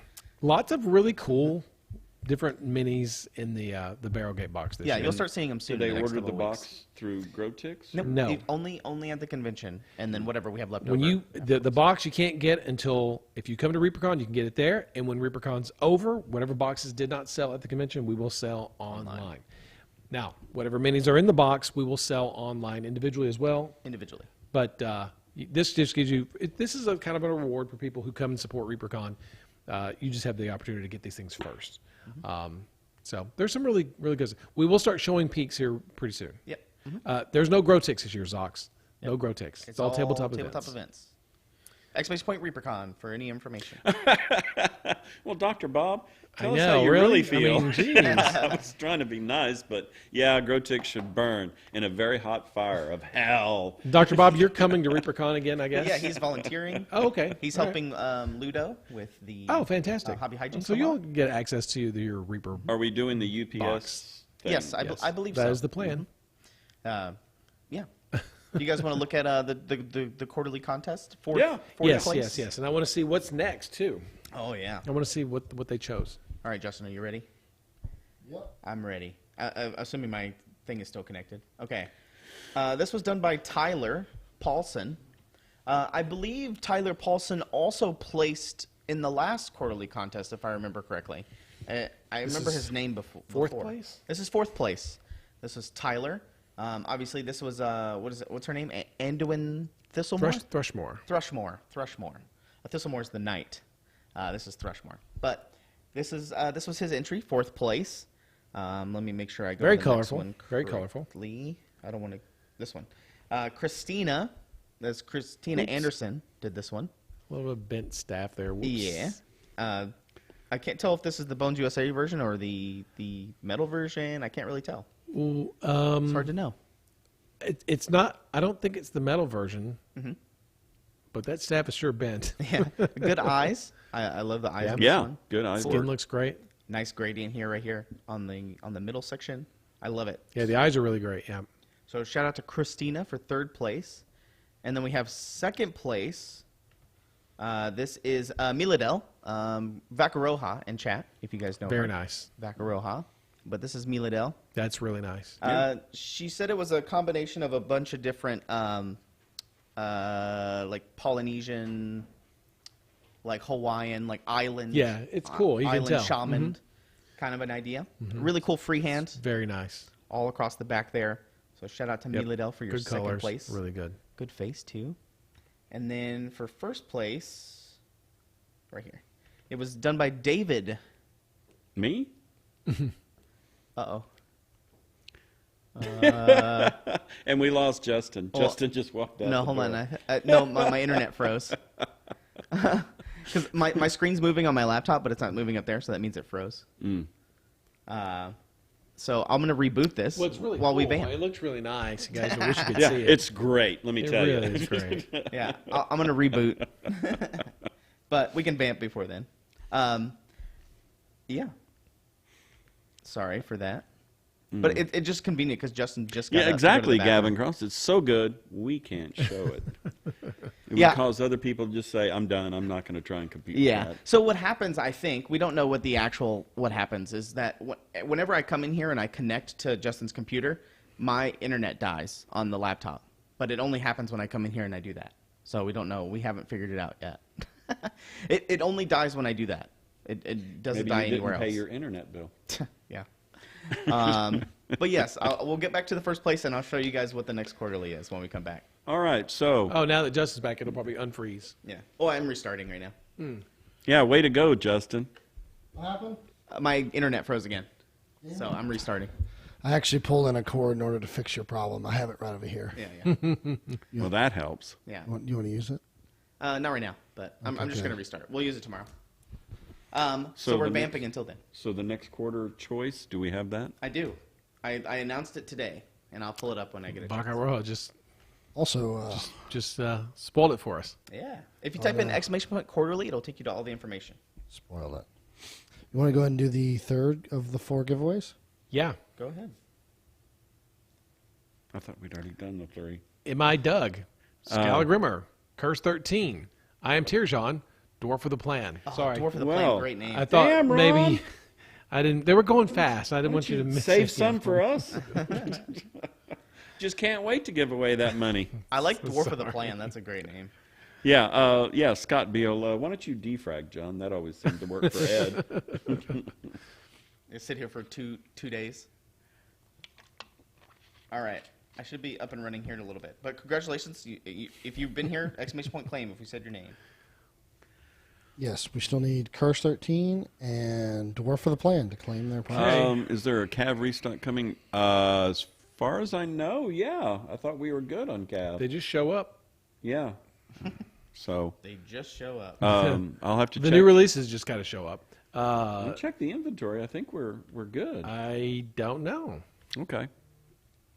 lots of really cool different minis in the Barrowgate box this Yeah, year. you'll start seeing them soon. Did in they the next order the couple of weeks. box through Grotix? Nope. No. Only at the convention, and then whatever we have left When over. the box you can't get until if you come to ReaperCon, you can get it there. And when ReaperCon's over, whatever boxes did not sell at the convention, we will sell online. Now, whatever minis are in the box, we will sell online individually as well. individually. But This just gives you. This is a kind of a reward for people who come and support ReaperCon. You just have the opportunity to get these things first. So there's some really good. We will start showing peaks here pretty soon. Yep. There's no Grow Ticks this year, Zox. No Grow Ticks. It's all tabletop events. Exclamation point ReaperCon for any information. Well, Dr. Bob, tell I us know, how you really? really feel. I mean, geez. I was trying to be nice, but yeah, Grotic should burn in a very hot fire of hell. Dr. Bob, you're coming to ReaperCon again, I guess? Yeah, he's volunteering. Oh, okay. He's All right. helping Ludo with the Oh, fantastic. hobby hygiene. So you'll get access to your Reaper. Are we doing the UPS Box. thing? Yes, I believe so. That is the plan. Yeah. You guys want to look at the quarterly contest? Yeah. Yes, place? yes. And I want to see what's next, too. Oh, yeah. I want to see what they chose. All right, Justin, are you ready? Yep. I'm ready. Assuming my thing is still connected. Okay. This was done by Tyler Paulson. I believe Tyler Paulson also placed in the last quarterly contest, if I remember correctly. I remember his name before. Fourth place? This is fourth place. This was Tyler. Obviously, this was what's her name? Anduin Thistlemore. Thrushmore. Thrushmore. Thistlemore is the knight. This is Thrushmore. But this was his entry, fourth place. Let me make sure I go. Very to the next colorful. one Very colorful. correctly. I don't want to. This one. Christina. That's Christina Oops. Anderson did this one. A little bit of bent staff there. Whoops. Yeah. I can't tell if this is the Bones USA version or the metal version. I can't really tell. Ooh, It's hard to know. it's not. I don't think it's the metal version. But that staff is sure bent. Yeah. Good eyes. I love the eyes. Yeah. on this Yeah, one. good idea. Skin looks great. Nice gradient here, right here on the middle section. I love it. Yeah, the eyes are really great. Yeah. So shout out to Christina for third place, and then we have second place. This is Miladel Vakaroha in chat, if you guys know Very her. nice. Vakaroha, but this is Miladel. That's really nice. She said it was a combination of a bunch of different like Polynesian, like Hawaiian, like island. Yeah, it's cool. You can island tell. shaman kind of an idea. Really cool freehand Very nice. all across the back there. So shout out to Yep. Miladel for your Good second colors. place. Really good. Good face too. And then for first place, right here, it was done by David. Me? Uh-oh. And we lost Justin. Well, Justin just walked out. No, the hold door. on. No, my internet froze. Because my screen's moving on my laptop, but it's not moving up there, so that means it froze. So I'm gonna reboot this Well, it's really while we cool. vamp. It looks really nice. You guys, I wish you could Yeah, see it. it's great. Let me It tell really you. is great. Yeah, I'm gonna reboot, but we can vamp before then. Yeah. Sorry for that, but it's just convenient because Justin just got Yeah, up to go to exactly, the bathroom. Gavin Cross. It's so good, we can't show it. It Yeah. would cause other people to just say, I'm done. I'm not going to try and compete Yeah. with that. So what happens, I think, we don't know what happens is that whenever I come in here and I connect to Justin's computer, my internet dies on the laptop. But it only happens when I come in here and I do that. So we don't know. We haven't figured it out yet. It only dies when I do that. It doesn't Maybe die you didn't anywhere pay else. your internet bill. Yeah. But yes, we'll get back to the first place and I'll show you guys what the next quarterly is when we come back. All right, so, Oh, now that Justin's back, it'll probably unfreeze. Yeah. Oh, I'm restarting right now. yeah, way to go, Justin. What happened? My internet froze again. So I'm restarting. I actually pulled in a cord in order to fix your problem. I have it right over here. Yeah, yeah. Well, that helps. Yeah. You want to use it? Not right now, but I'm just Okay. going to restart. We'll use it tomorrow. So So we're the next- vamping until then. So the next quarter choice, do we have that? I do. I announced it today, and I'll pull it up when I get a chance. Baccarat just Also, spoiled it for us. Yeah. If you type in exclamation point quarterly, it'll take you to all the information. spoil it. You want to go ahead and do the third of the 4 giveaways? Yeah. Go ahead. I thought we'd already done the 3. Am I Doug? Scalagrimmer. Curse 13. I am Tirjan. Dwarf with a plan. Sorry. Dwarf of the Well, Plain, great name. I thought Damn, maybe Ron. I didn't. They were going fast. I didn't want you to miss Save it. some for us. Just can't wait to give away that money. I like Dwarf of the Plan. That's a great name. Yeah, Scott Beal. Why don't you defrag, John? That always seemed to work for Ed. You sit here for two days. All right. I should be up and running here in a little bit. But congratulations. If you've been here, exclamation point claim if we said your name. Yes, we still need Curse 13 and Dwarf of the Plan to claim their prize. Is there a Cav restock coming? As far as I know, yeah. I thought we were good on Cav. They just show up. Yeah. So They just show up. I'll have to The check. new releases just kind of show up. I'll check the inventory. I think we're good. I don't know. Okay.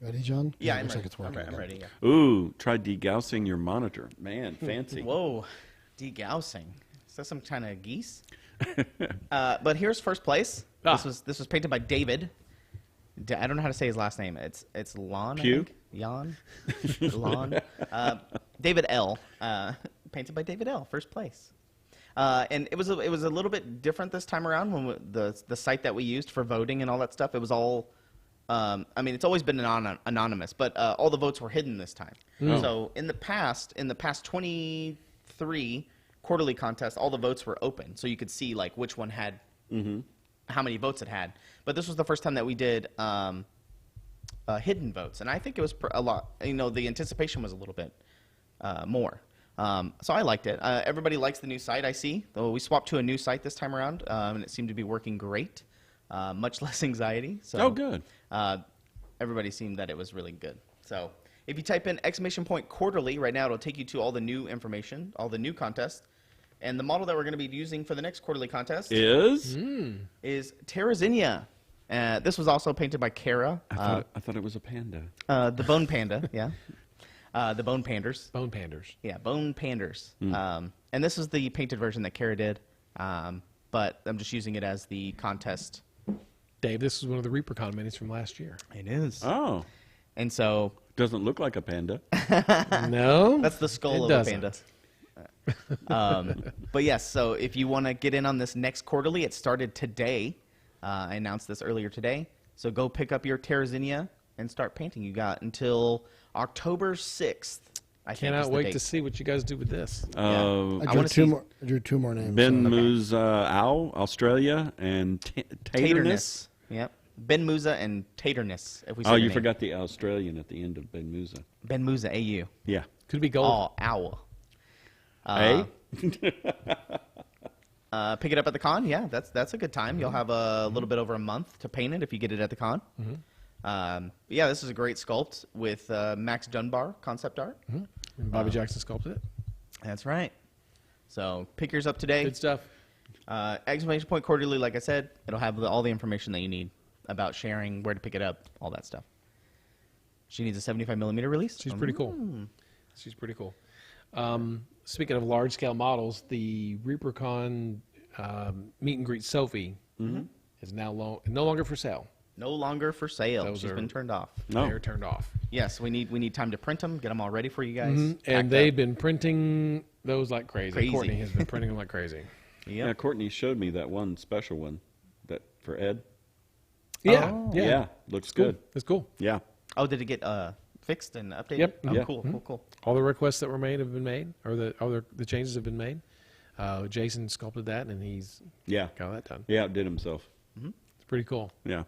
Ready, John? yeah, It I'm looks ready. like it's working. I'm again. ready. Yeah. Ooh, try degaussing your monitor. Man, fancy. Whoa, degaussing. Is that some kind of geese? But here's first place. Ah. This was painted by David. I don't know how to say his last name. It's Lon. Pugh? I think? Jan. Lon. David L. Painted by David L. First place. And it was a little bit different this time around when the site that we used for voting and all that stuff. It was all. I mean, it's always been anonymous, but all the votes were hidden this time. Oh. So in the past 23 quarterly contests, all the votes were open, so you could see like which one had how many votes it had. But this was the first time that we did hidden votes, and I think it was a lot. You know, the anticipation was a little bit more. So I liked it. Everybody likes the new site, I see. Though we swapped to a new site this time around, and it seemed to be working great. Much less anxiety. So, Oh, good. Everybody seemed that it was really good. So if you type in exclamation point quarterly right now, it'll take you to all the new information, all the new contests. And the model that we're going to be using for the next quarterly contest Is? is Terrazinia. This was also painted by Kara, I thought it was a panda. the Bone Panda. Yeah. The Bone Panders. Bone Panders. Yeah, Bone Panders. And this is the painted version that Kara did. But I'm just using it as the contest. Dave, this is one of the ReaperCon minis from last year. It is. Oh, And so doesn't look like a panda. No? that's the skull It of doesn't. a panda. But yes, so if you want to get in on this next quarterly, it started today. I announced this earlier today. So go pick up your Terrazinia and start painting. You got until October 6th. I think is Cannot the wait date. to see what you guys do with this. I I drew wanna two see- more. I drew two more names. Ben so- Moose Owl, Australia, and Taterness. Yep. Ben Musa and Taterness. If we say Oh, the you name. forgot the Australian at the end of Ben Musa. Ben Musa, AU. Yeah. Could be gold. Oh, owl. Eh? Pick it up at the con. Yeah, that's a good time. You'll have a little bit over a month to paint it if you get it at the con. Yeah, this is a great sculpt with Max Dunbar concept art. And Bobby Jackson sculpted it. That's right. So pick yours up today. Good stuff. Exclamation point quarterly, like I said, it'll have all the information that you need about sharing, where to pick it up, all that stuff. She needs a 75mm release. She's pretty cool. She's pretty cool. Speaking of large scale models, the ReaperCon meet and greet Sophie is now no longer for sale. No longer for sale. Those She's are- been turned off. No. They're turned off. Yes, we need time to print them, get them all ready for you guys. And packed they've up. been printing those like crazy. Crazy. Courtney has been printing them like crazy. Yeah, Courtney showed me that one special one that for Ed. Yeah, Oh. yeah, looks Cool. good. It's cool. Yeah. Oh, did it get fixed and updated? Yep. Oh, Yeah. cool. All the requests that were made have been made, or the changes have been made. Jason sculpted that, and he's Yeah. got that done. Yeah, it did himself. It's pretty cool. Yeah.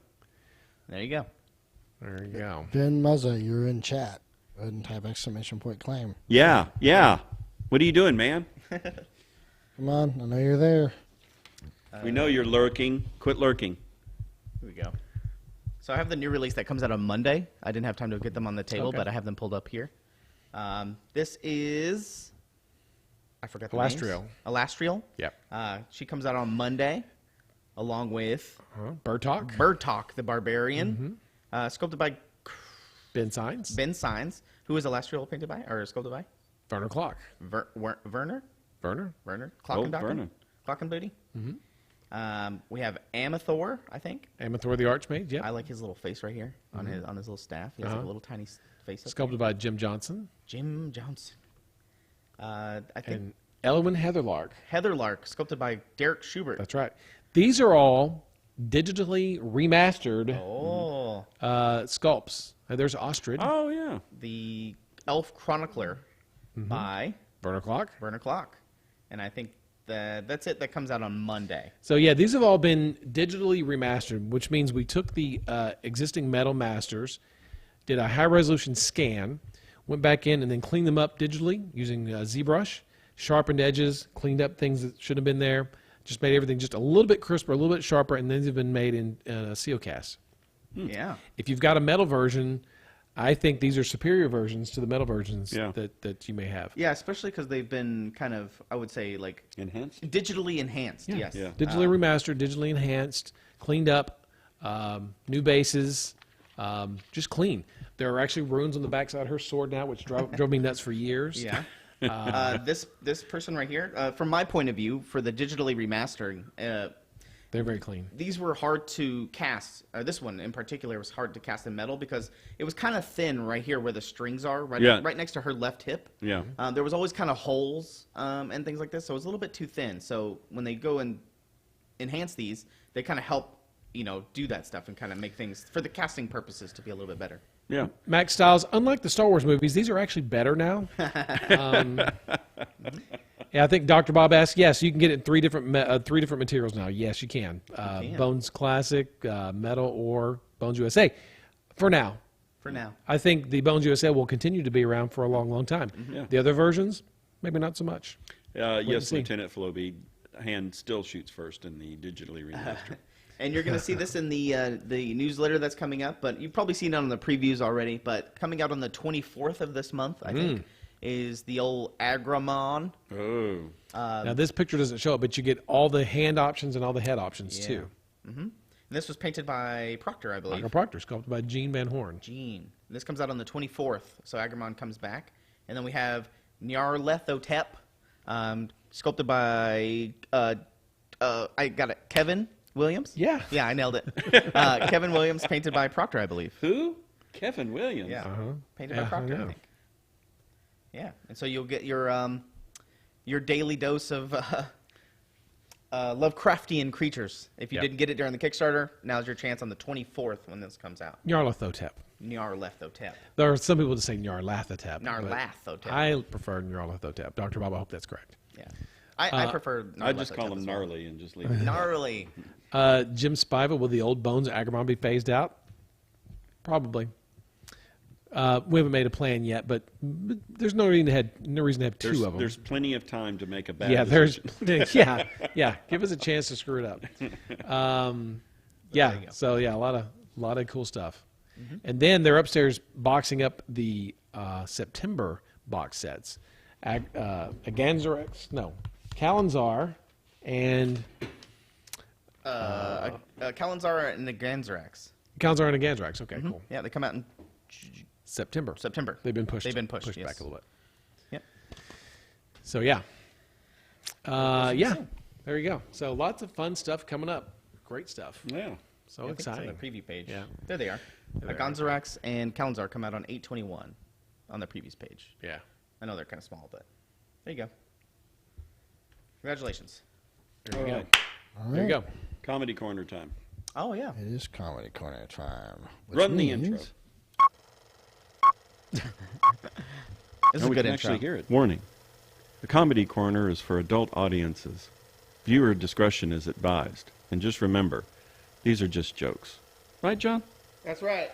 There you go. There you go. Ben Muzza, you're in chat. Go ahead and type exclamation point claim. Yeah. Yeah. What are you doing, man? Come on, I know you're there. We know you're lurking. Quit lurking. Here we go. So I have the new release that comes out on Monday. I didn't have time to get them on the table, Okay. but I have them pulled up here. This is, I forgot the names. Alastriel. Alastriel. Yep. She comes out on Monday, along with Bird Talk. Bird Talk, the Barbarian, sculpted by Ben Signs. Ben Signs, who is Alastriel painted by, or sculpted by? Werner Clock. Werner? Werner. Clockendocker? Werner. Clockenbooty? We have Amathor, I think. Amateur the Archmage. Yep. I like his little face right here on his little staff. He has like a little tiny face. Up Sculpted by Jim Johnson. Jim Johnson. I think And Elwyn Heatherlark. Heather Lark, sculpted by Derek Schubert. That's right. These are all digitally remastered Oh, sculpts. There's Ostrich. Oh, yeah. the Elf Chronicler by Werner Clock. Werner Clock, and I think that's it. That comes out on Monday. So yeah, these have all been digitally remastered, which means we took the existing Metal Masters, did a high-resolution scan, went back in and then cleaned them up digitally using ZBrush, sharpened edges, cleaned up things that shouldn't have been there, just made everything just a little bit crisper, a little bit sharper, and then they've been made in CeoCast. Yeah. If you've got a metal version, I think these are superior versions to the metal versions Yeah. that you may have. Yeah, especially because they've been kind of, I would say, like Enhanced? digitally enhanced. Yes. Yeah. Digitally remastered, digitally enhanced, cleaned up, new bases, just clean. There are actually runes on the backside of her sword now, which drove me nuts for years. Yeah. This person right here, from my point of view, for the digitally remastering, They're very clean. these were hard to cast. This one in particular was hard to cast in metal because it was kind of thin right here where the strings are, right next to her left hip. Yeah. There was always kind of holes and things like this, so it was a little bit too thin. So when they go and enhance these, they kind of help, do that stuff and kind of make things, for the casting purposes, to be a little bit better. Yeah. Max Styles, unlike the Star Wars movies, these are actually better now. Yeah, I think Dr. Bob asked, yes, you can get it in three different materials now. Yes, you can. Bones Classic, Metal, or Bones USA. For now. For now. I think the Bones USA will continue to be around for a long, long time. Yeah. The other versions, maybe not so much. Yes, see. Lieutenant Floby. Hand still shoots first in the digitally remastered. And you're going to see this in the newsletter that's coming up, but you've probably seen it on the previews already. But coming out on the 24th of this month, I think, is the old Agramon. Oh. Now, this picture doesn't show it, but you get all the hand options and all the head options, too. Mm-hmm. And this was painted by Proctor, I believe. Michael Proctor, sculpted by Gene Van Horn. Gene. And this comes out on the 24th, so Agramon comes back. And then we have Nyarlathotep, sculpted by, I got it, Kevin Williams? Yeah. Yeah, I nailed it. Kevin Williams, painted by Proctor, I believe. Who? Kevin Williams. Yeah. Painted Yeah, by I Proctor, I know. think. Yeah, and so you'll get your daily dose of Lovecraftian creatures. If you didn't get it during the Kickstarter, now's your chance on the 24th when this comes out. Nyarlathotep. Nyarlathotep. There are some people that say Nyarlathotep. but Nyarlathotep. I prefer Nyarlathotep. Dr. Bob, I hope that's correct. Yeah. I prefer I just call Nyarlathotep him as well. gnarly and just leave it. Gnarly. Jim Spiva, will the old bones of Agramon be phased out? Probably. We haven't made a plan yet, but there's no reason to have two of them. There's plenty of time to make a bad Yeah, decision. yeah. Give us a chance to screw it up. Yeah. So yeah, a lot of cool stuff. And then they're upstairs boxing up the September box sets. Kalanzar, and Kalanzar and the Ganzarax. Kalanzar and Ganzarax. Okay, cool. Yeah, they come out in September. September. They've been pushed. They've been pushed, yes. back a little bit. Yep. So yeah. Yeah. There you go. So lots of fun stuff coming up. Great stuff. Yeah. So I think it's exciting. on the preview page. Yeah. There they are. Ganzarax and Kalanzar come out on 8/21 on the previous page. Yeah. I know they're kind of small, but there you go. Congratulations. There you All go. right. There you go. Comedy corner time. Oh, yeah. It is comedy corner time. which Run the means- intro. This is Oh, a we good can intro. actually hear it. Warning. The comedy corner is for adult audiences. Viewer discretion is advised. And just remember, these are just jokes. Right, John? That's right.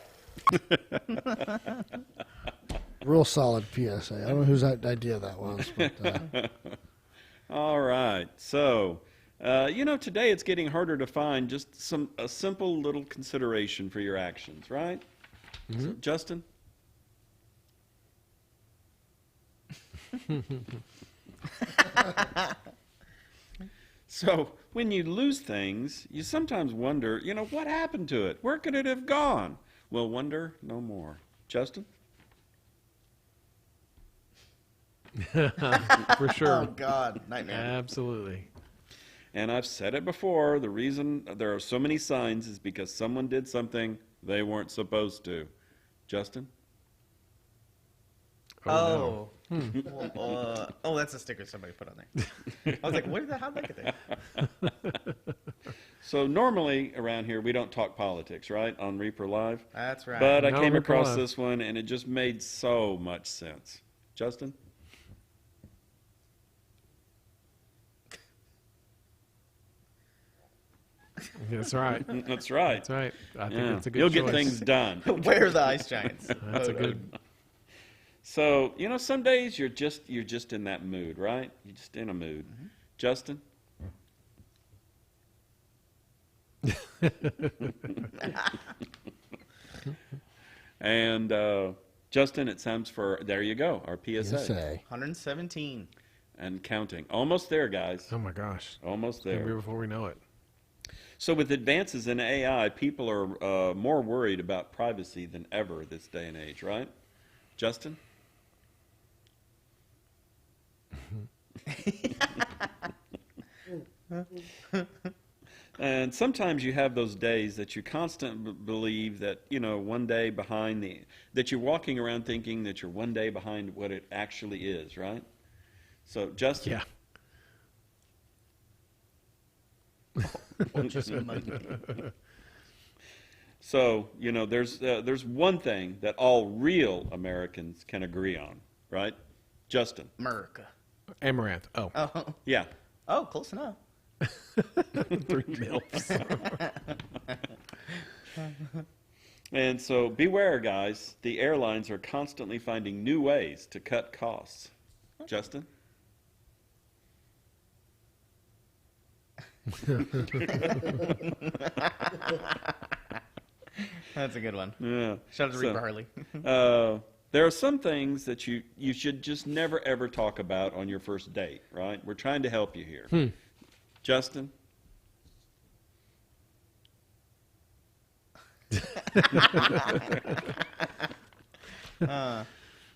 Real solid PSA. I don't know whose idea that was, but All right. So, today it's getting harder to find just a simple little consideration for your actions, right? So, Justin? So, when you lose things, you sometimes wonder, what happened to it? Where could it have gone? Well, wonder no more. Justin? For sure. Oh, God. Nightmare. Absolutely. And I've said it before, the reason there are so many signs is because someone did something they weren't supposed to. Justin? Oh. Well, that's a sticker somebody put on there. I was like, how'd that get there? So normally around here we don't talk politics, right? On Reaper Live. That's right. But I No, came Reaper across Live. this one and it just made so much sense. Justin? That's right. That's right. That's right. I think Yeah. it's a good You'll choice. get things done. Where are the ice giants? That's a good. So, some days you're just in that mood, right? You're just in a mood. Justin? And Justin, it's time for, there you go, our PSA. PSA. 117. And counting. Almost there, guys. Oh my gosh. Almost It's gonna be there. before we know it. So with advances in AI, people are more worried about privacy than ever this day and age, right? Justin? And sometimes you have those days that you constantly believe that, one day that you're walking around thinking that you're one day behind what it actually is, right? So, Justin. Yeah. So, there's one thing that all real Americans can agree on, right? Justin. America. Amaranth. Oh. Oh, Yeah. oh, close enough. 3 mils. And so beware, guys. The airlines are constantly finding new ways to cut costs. Justin? That's a good one. Yeah. Shout out to So, Reaper Harley. There are some things that you should just never, ever talk about on your first date, right? We're trying to help you here. Justin?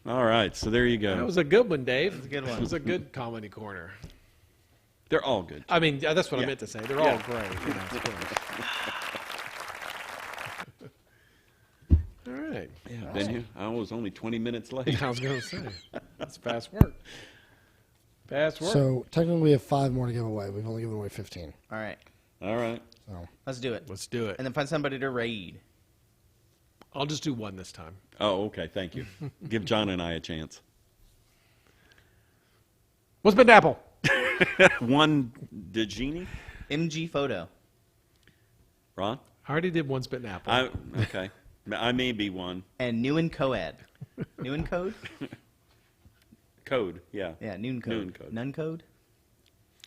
All right, so there you go. That was a good one, Dave. That's a good one. It was a good comedy corner. They're all good. I mean, that's what I Yeah. meant to say. They're Yeah. all great. Of course. All right. Yeah, then I was only 20 minutes late. I was going to say. That's fast work. Fast work. So technically we have 5 more to give away. We've only given away 15. All right, All right. So let's do it. Let's do it. And then find somebody to raid. I'll just do one this time. Oh, okay. Thank you. Give John and I a chance. What's been apple? One Degini? MG photo. Ron? I already did one spit and apple. Okay. I may be one. And Newen Coed. Newen Code? Code, yeah. Yeah, Noon Code. Noon Code. Nun Code?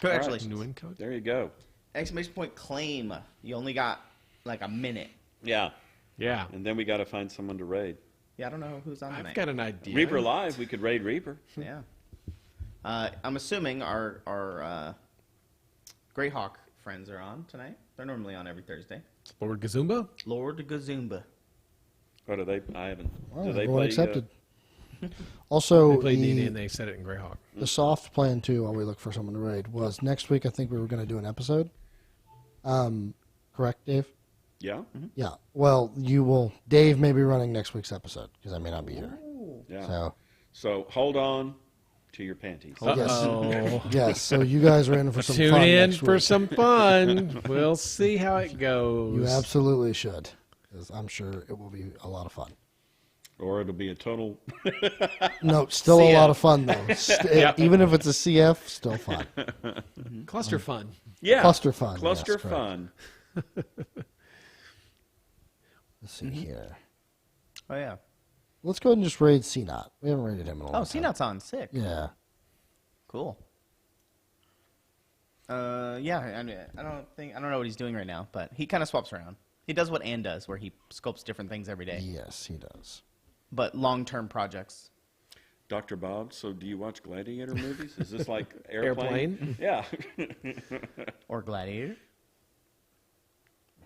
All right. Congratulations. New code. There you go. Exclamation point claim. You only got like a minute. Yeah. Yeah. And then we got to find someone to raid. Yeah, I don't know who's on I've tonight. got an idea. Reaper Live, we could raid Reaper. Yeah. I'm assuming our Greyhawk friends are on tonight. They're normally on every Thursday. Lord Gazumba? Lord Gazumba. Or do they? I haven't. well, do they everyone play? accepted. They Also, played D&D the, and they said it in Greyhawk. the soft plan too, while we look for someone to raid, was next week. I think we were going to do an episode. Correct, Dave? Yeah. Yeah. Well, you will. Dave may be running next week's episode because I may not be here. Yeah. So So hold on to your panties. Uh-oh. yes. So you guys are in for some Tune fun in next for week. some fun. We'll see how it goes. You absolutely should, because I'm sure it will be a lot of fun. Or it'll be a total. No, still a CF. lot of fun though. Even if it's a CF, still fun. Cluster fun. Yeah. Cluster fun. Cluster yes, correct. fun. Let's see here. Oh, yeah. Let's go ahead and just raid CNOT. We haven't raided him in a long Oh, time. CNOT's on. Sick. Yeah. Cool. Yeah, I don't know what he's doing right now, but he kind of swaps around. He does what Ann does, where he scopes different things every day, Yes, he does. but long-term projects. Dr. Bob, so do you watch Gladiator movies? Is this like Airplane? Airplane? Yeah. Or Gladiator.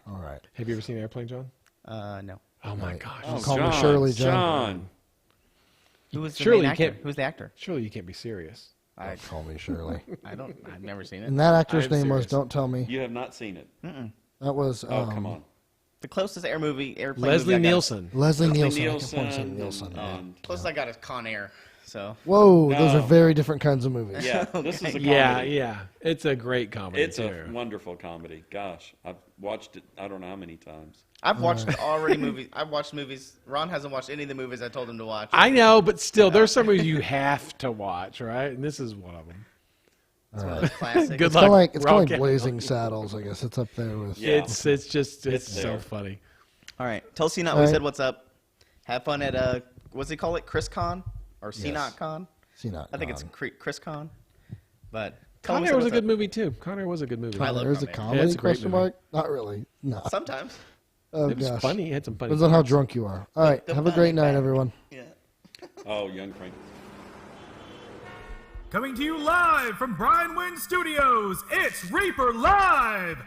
All right. Have you ever seen Airplane, John? No. Oh, my Right. gosh. Oh, Call me Shirley John. John. Who was the Surely main you actor? can't- Who's the actor? Surely you can't be serious. I Call me Shirley. I've never seen it. And that actor's I'm name was, serious. don't tell me. You have not seen it. That was Oh, come on. The closest airplane Leslie movie I got- Nielsen. Leslie Leslie Nielsen. I Nielsen. kept wanting to say Nielsen. and- yeah. and- Closest I got is Con Air. So Whoa, those No. are very different kinds of movies. yeah, this is a comedy. Yeah, yeah. It's a great comedy, It's too. a wonderful comedy. Gosh, I've watched it I don't know how many times. I've watched movies. I've watched movies. Ron hasn't watched any of the movies I told him to watch. I know, but still, there's some movies you have to watch, right? And this is one of them. It's one of those classics. Good It's luck. kind of like We're all getting Blazing Saddles. I guess it's up there with. Yeah. It's so there. funny. All right. Tell CNOT All we right. said what's up. Have fun at, what's he call it? ChrisCon? Or CNOT Con? CNOT I think it's Con. ChrisCon. But tell him we Con said Air was a what's good up. movie too. Con Air was a good movie. I love There's a Con Air. comedy Yeah, it's a great question movie. mark? Not really. No. Sometimes. Oh It was gosh. funny. It had some funny. Depends on how parts. drunk you are. All right. Have a great night, everyone. Yeah. Oh, young Frank. Coming to you live from Brian Wynn Studios, it's Reaper Live!